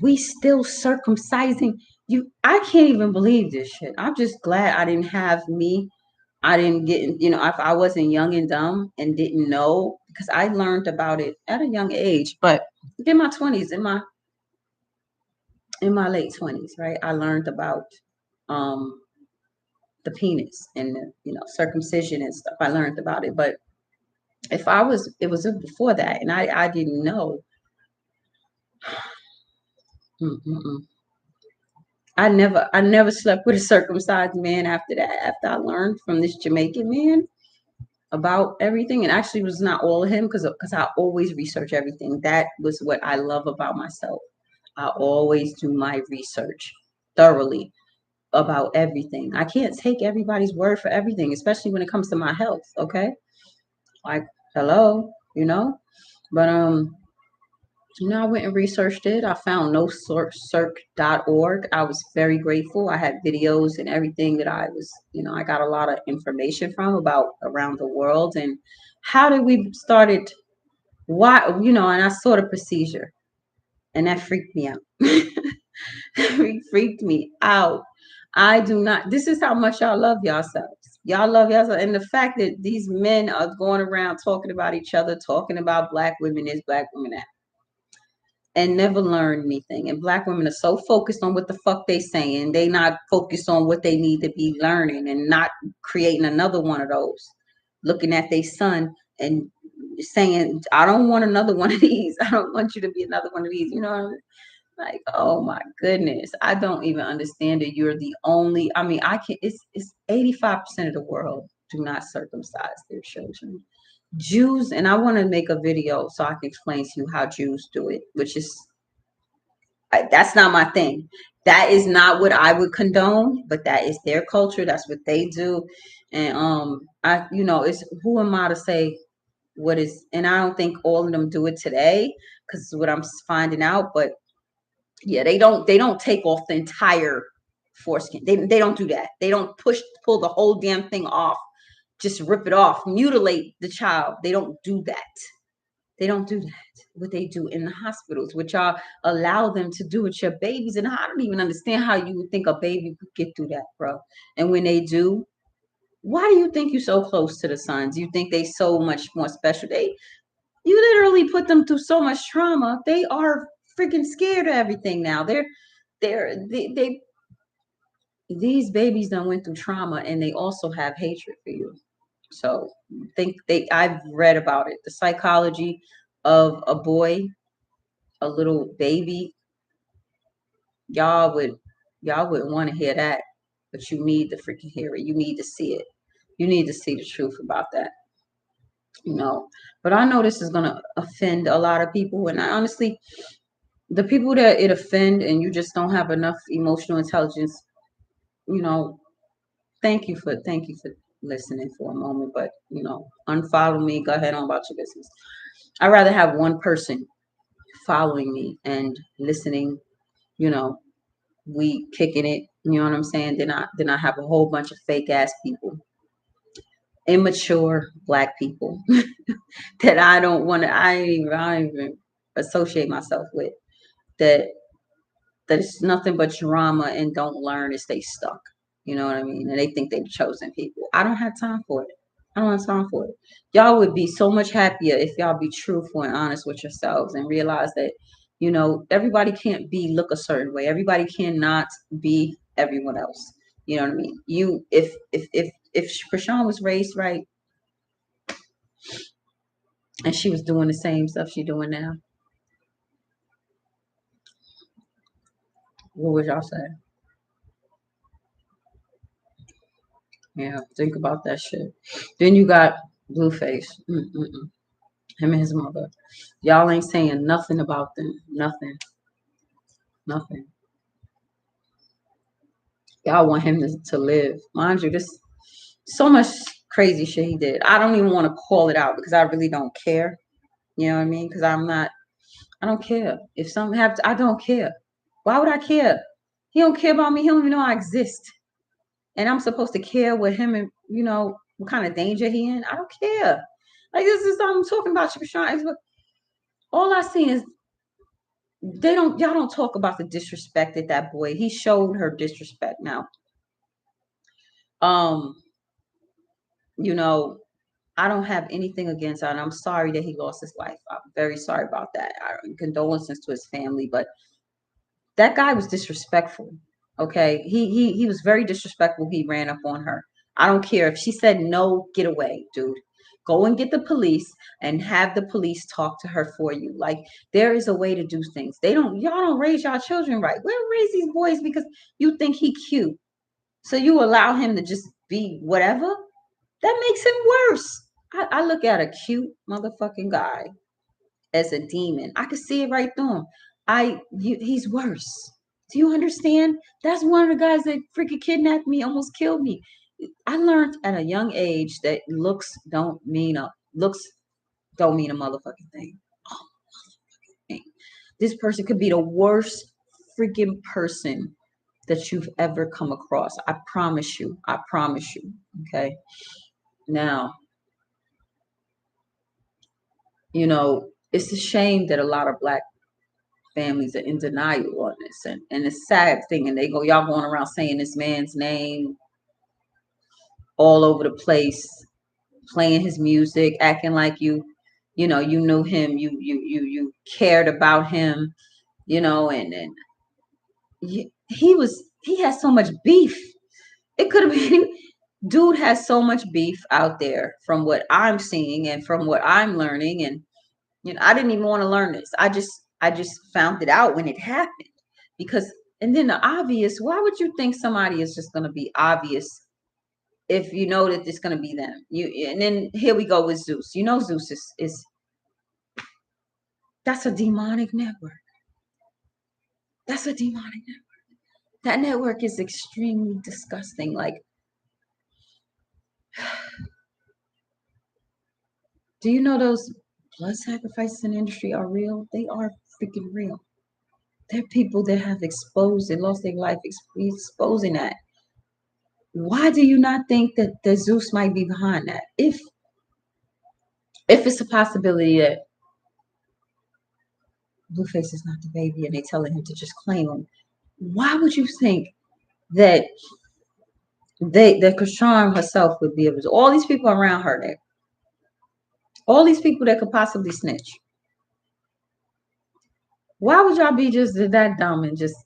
Speaker 1: we still circumcising you, I can't even believe this shit. I'm just glad I didn't have me. I didn't get, if I wasn't young and dumb and didn't know, because I learned about it at a young age, but in my 20s, in my late 20s, right? I learned about um the penis and the, circumcision and stuff. I learned about it, but it was before that, and I didn't know. Mm-mm-mm. I never slept with a circumcised man after that. After I learned from this Jamaican man about everything, and actually it was not all of him because I always research everything. That was what I love about myself. I always do my research thoroughly about everything. I can't take everybody's word for everything, especially when it comes to my health. Okay, like hello, but I went and researched it. I found noscirc.org. I was very grateful. I had videos and everything that I was, I got a lot of information from about around the world and how did we started, why, and I saw the procedure and that freaked me out. Freaked me out. I do not, this is how much y'all love yourselves. Y'all love yourselves. And the fact that these men are going around talking about each other, talking about black women this, black women that, and never learn anything. And black women are so focused on what the fuck they saying. They not focused on what they need to be learning and not creating another one of those. Looking at their son and saying, I don't want another one of these. I don't want you to be another one of these. You know what I mean? Like, oh my goodness. I don't even understand it. You're the only, I mean, I can it's 85% of the world do not circumcise their children. Jews, and I want to make a video so I can explain to you how Jews do it, which is that's not my thing. That is not what I would condone, but that is their culture. That's what they do. And it's who am I to say what is, and I don't think all of them do it today because what I'm finding out, but yeah, they don't take off the entire foreskin. They don't do that. They don't pull the whole damn thing off, just rip it off, mutilate the child. They don't do that. They don't do that. What they do in the hospitals, which y'all allow them to do with your babies. And I don't even understand how you would think a baby could get through that, bro. And when they do, why do you think you're so close to the sons? You think they so much more special? You literally put them through so much trauma. They are freaking scared of everything now. They these babies done went through trauma and they also have hatred for you. So I've read about it. The psychology of a boy, a little baby, y'all would y'all wouldn't want to hear that, but you need to freaking hear it. You need to see it. You need to see the truth about that. But I know this is gonna offend a lot of people, and I honestly, the people that it offend, and you just don't have enough emotional intelligence, you know, thank you for listening for a moment, but unfollow me, go ahead on about your business. I'd rather have one person following me and listening, you know, we kicking it, you know what I'm saying? Then I have a whole bunch of fake ass people, immature black people that I don't want to, I don't even associate myself with, that it's nothing but drama and don't learn and stay stuck. You know what I mean? And they think they've chosen people. I don't have time for it. I don't have time for it. Y'all would be so much happier if y'all be truthful and honest with yourselves and realize that, everybody can't look a certain way. Everybody cannot be everyone else. You know what I mean? You if Krishan was raised right and she was doing the same stuff she doing now, what would y'all say? Yeah, think about that shit. Then you got Blueface. Him and his mother. Y'all ain't saying nothing about them. Nothing. Nothing. Y'all want him to live. Mind you, this so much crazy shit he did. I don't even want to call it out because I really don't care. You know what I mean? Because I don't care. If something happens, I don't care. Why would I care? He don't care about me. He don't even know I exist. And I'm supposed to care with him and, what kind of danger he in. I don't care. Like, this is I'm talking about you, Sean. All I see is y'all don't talk about the disrespect that boy, he showed her disrespect. Now, um, you know, I don't have anything against her, and I'm sorry that he lost his life. I'm very sorry about that. Condolences to his family, but that guy was disrespectful. Okay, he was very disrespectful. He ran up on her. I don't care if she said no, get away, dude. Go and get the police and have the police talk to her for you. Like, there is a way to do things. Y'all don't raise y'all children right. We don't raise these boys because you think he cute. So you allow him to just be whatever? That makes him worse. I look at a cute motherfucking guy as a demon. I could see it right through him. He's worse. Do you understand? That's one of the guys that freaking kidnapped me, almost killed me. I learned at a young age that looks don't mean a motherfucking thing. Oh, thing. This person could be the worst freaking person that you've ever come across. I promise you. I promise you. Okay. Now, it's a shame that a lot of Black families are in denial on this. And the sad thing, and y'all going around saying this man's name all over the place, playing his music, acting like you knew him, you cared about him, and he has so much beef. It could have been, dude has so much beef out there from what I'm seeing and from what I'm learning. And, I didn't even want to learn this. I just found it out when it happened because, and then the obvious, why would you think somebody is just going to be obvious if you know that it's going to be them? And then here we go with Zeus. Zeus is that's a demonic network. That's a demonic network. That network is extremely disgusting. Like, do you know those blood sacrifices in the industry are real? They are freaking real. There are people that have exposed and lost their life exposing that. Why do you not think that the Zeus might be behind that? If it's a possibility that Blueface is not the baby and they're telling him to just claim him, why would you think that that Krishan herself would be able to? All these people around her, all these people that could possibly snitch. Why would y'all be just that dumb and just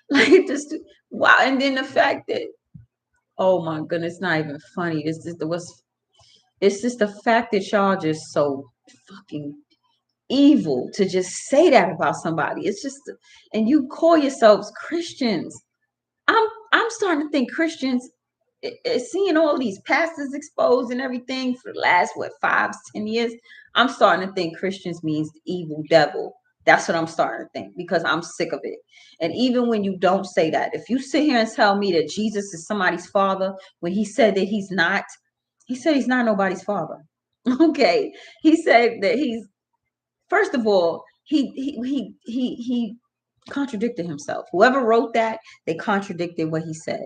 Speaker 1: like just wow? And then the fact that, oh my goodness, it's not even funny. It's just the fact that y'all just so fucking evil to just say that about somebody. It's just, and you call yourselves Christians. I'm starting to think Christians, seeing all these pastors exposed and everything for the last 5-10 years. I'm starting to think Christians means the evil devil. That's what I'm starting to think because I'm sick of it. And even when you don't say that, if you sit here and tell me that Jesus is somebody's father when he said that he's not, he said he's not nobody's father. Okay, he said that he's, first of all, he contradicted himself. Whoever wrote that, they contradicted what he said.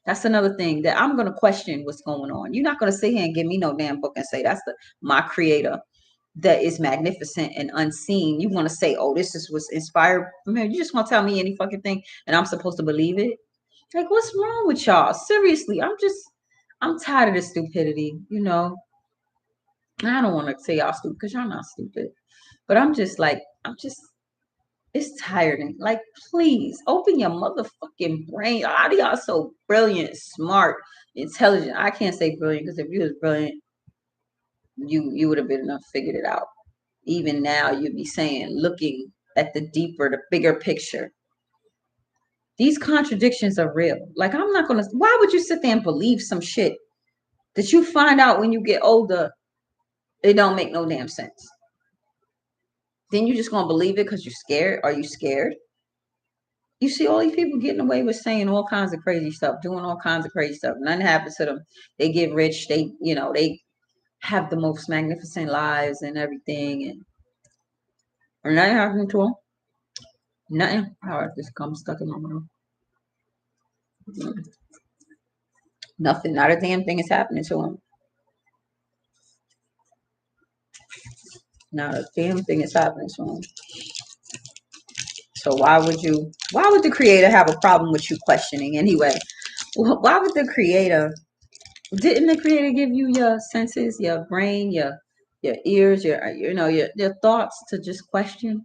Speaker 1: That's another thing that I'm going to question what's going on. You're not going to sit here and give me no damn book and say that's my creator that is magnificent and unseen. You want to say, oh, this is what's inspired. Man, you just want to tell me any fucking thing and I'm supposed to believe it? Like, what's wrong with y'all? Seriously, I'm tired of this stupidity, I don't want to say y'all stupid because y'all not stupid. But it's tiring. Like, please open your motherfucking brain. A lot of y'all so brilliant, smart, intelligent. I can't say brilliant because if you was brilliant, you would have been enough figured it out. Even now, you'd be saying, looking at the deeper, the bigger picture. These contradictions are real. Like, I'm not gonna. Why would you sit there and believe some shit that you find out when you get older? It don't make no damn sense. Then you just gonna believe it because you're scared? Are you scared? You see all these people getting away with saying all kinds of crazy stuff, doing all kinds of crazy stuff. Nothing happens to them. They get rich. They have the most magnificent lives and everything, or nothing happening to them. Nothing. How this comes stuck in my mouth. Nothing. Not a damn thing is happening to them. Not a damn thing is happening to them. So why would the creator have a problem with you questioning anyway? Why would the creator, didn't the creator give you your senses, your brain, your ears, your thoughts to just question?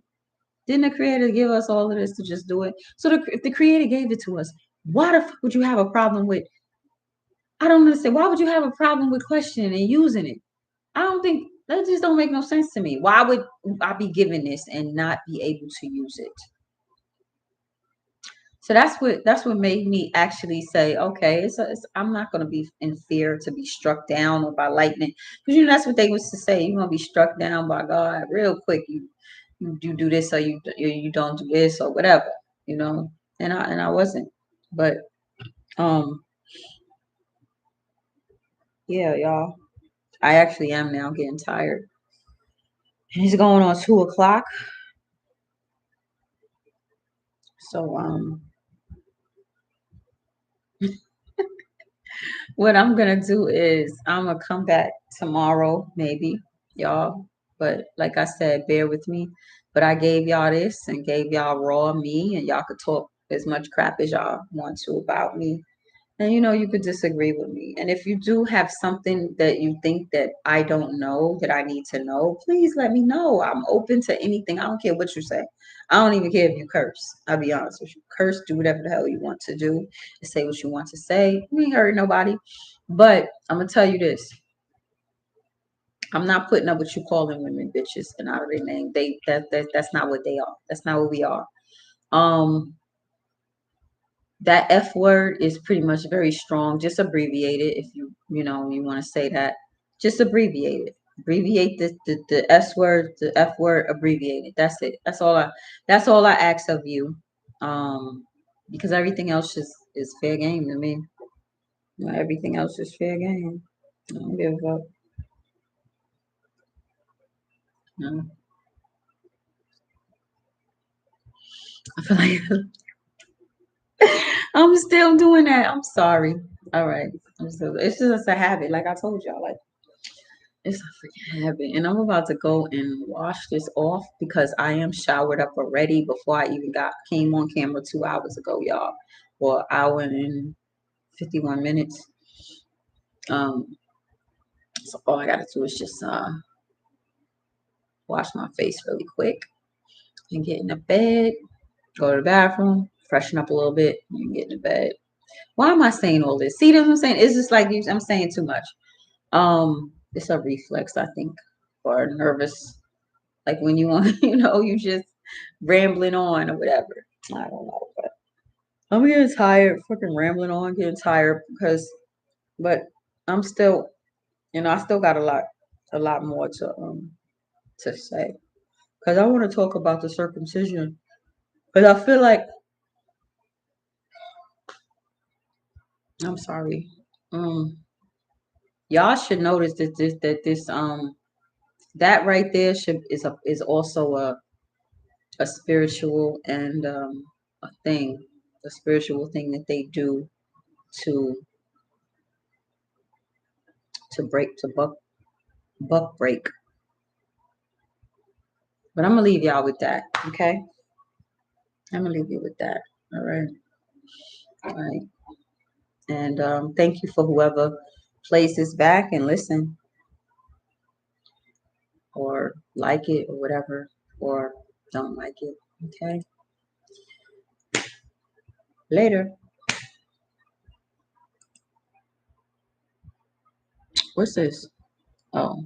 Speaker 1: Didn't the creator give us all of this to just do it? So if the creator gave it to us, why the fuck would you have a problem with, I don't understand, why would you have a problem with questioning and using it? I don't think, that just don't make no sense to me. Why would I be given this and not be able to use it? So that's what made me actually say, okay, I'm not going to be in fear to be struck down or by lightning, because that's what they used to say. You're going to be struck down by God real quick. You do this or you don't do this or whatever, And I wasn't, but yeah, y'all. I actually am now getting tired. It's going on 2:00. So what I'm gonna do is I'm gonna come back tomorrow, maybe, y'all. But like I said, bear with me. But I gave y'all this and gave y'all raw me, and y'all could talk as much crap as y'all want to about me. And you could disagree with me. And if you do have something that you think that I don't know that I need to know, please let me know. I'm open to anything. I don't care what you say. I don't even care if you curse. I'll be honest with you. Curse, do whatever the hell you want to do, and say what you want to say. You ain't hurt nobody. But I'm gonna tell you this. I'm not putting up with you calling women bitches and out of their name. That's not what they are. That's not what we are. Um that F word is pretty much very strong. Just abbreviate it if you want to say that. Just abbreviate it. Abbreviate the S word, the F word, abbreviate it. That's it. That's all I ask of you. Because everything else is fair game to me. Everything else is fair game. I don't give a fuck. No. I feel like I'm still doing that. I'm sorry. All right. It's just a habit, like I told y'all. Like it's a freaking habit. And I'm about to go and wash this off because I am showered up already before I even came on camera 2 hours ago, y'all. For an hour and 51 minutes. So all I gotta do is just wash my face really quick and get in the bed, go to the bathroom, freshen up a little bit, and get in the bed. Why am I saying all this? See, that's what I'm saying. It's just like I'm saying too much. It's a reflex, I think, or nervous. Like when you want, you just rambling on or whatever. I don't know, but I'm getting tired, fucking rambling on, getting tired but I'm still, I still got a lot more to say because I want to talk about the circumcision. Because I feel like, I'm sorry, y'all should notice that right there is also a spiritual and a spiritual thing that they do to break to buck break. But I'm gonna leave y'all with that, okay? I'm gonna leave you with that. All right, all right. And thank you for whoever plays this back and listen or like it or whatever or don't like it. Okay. Later. What's this? Oh.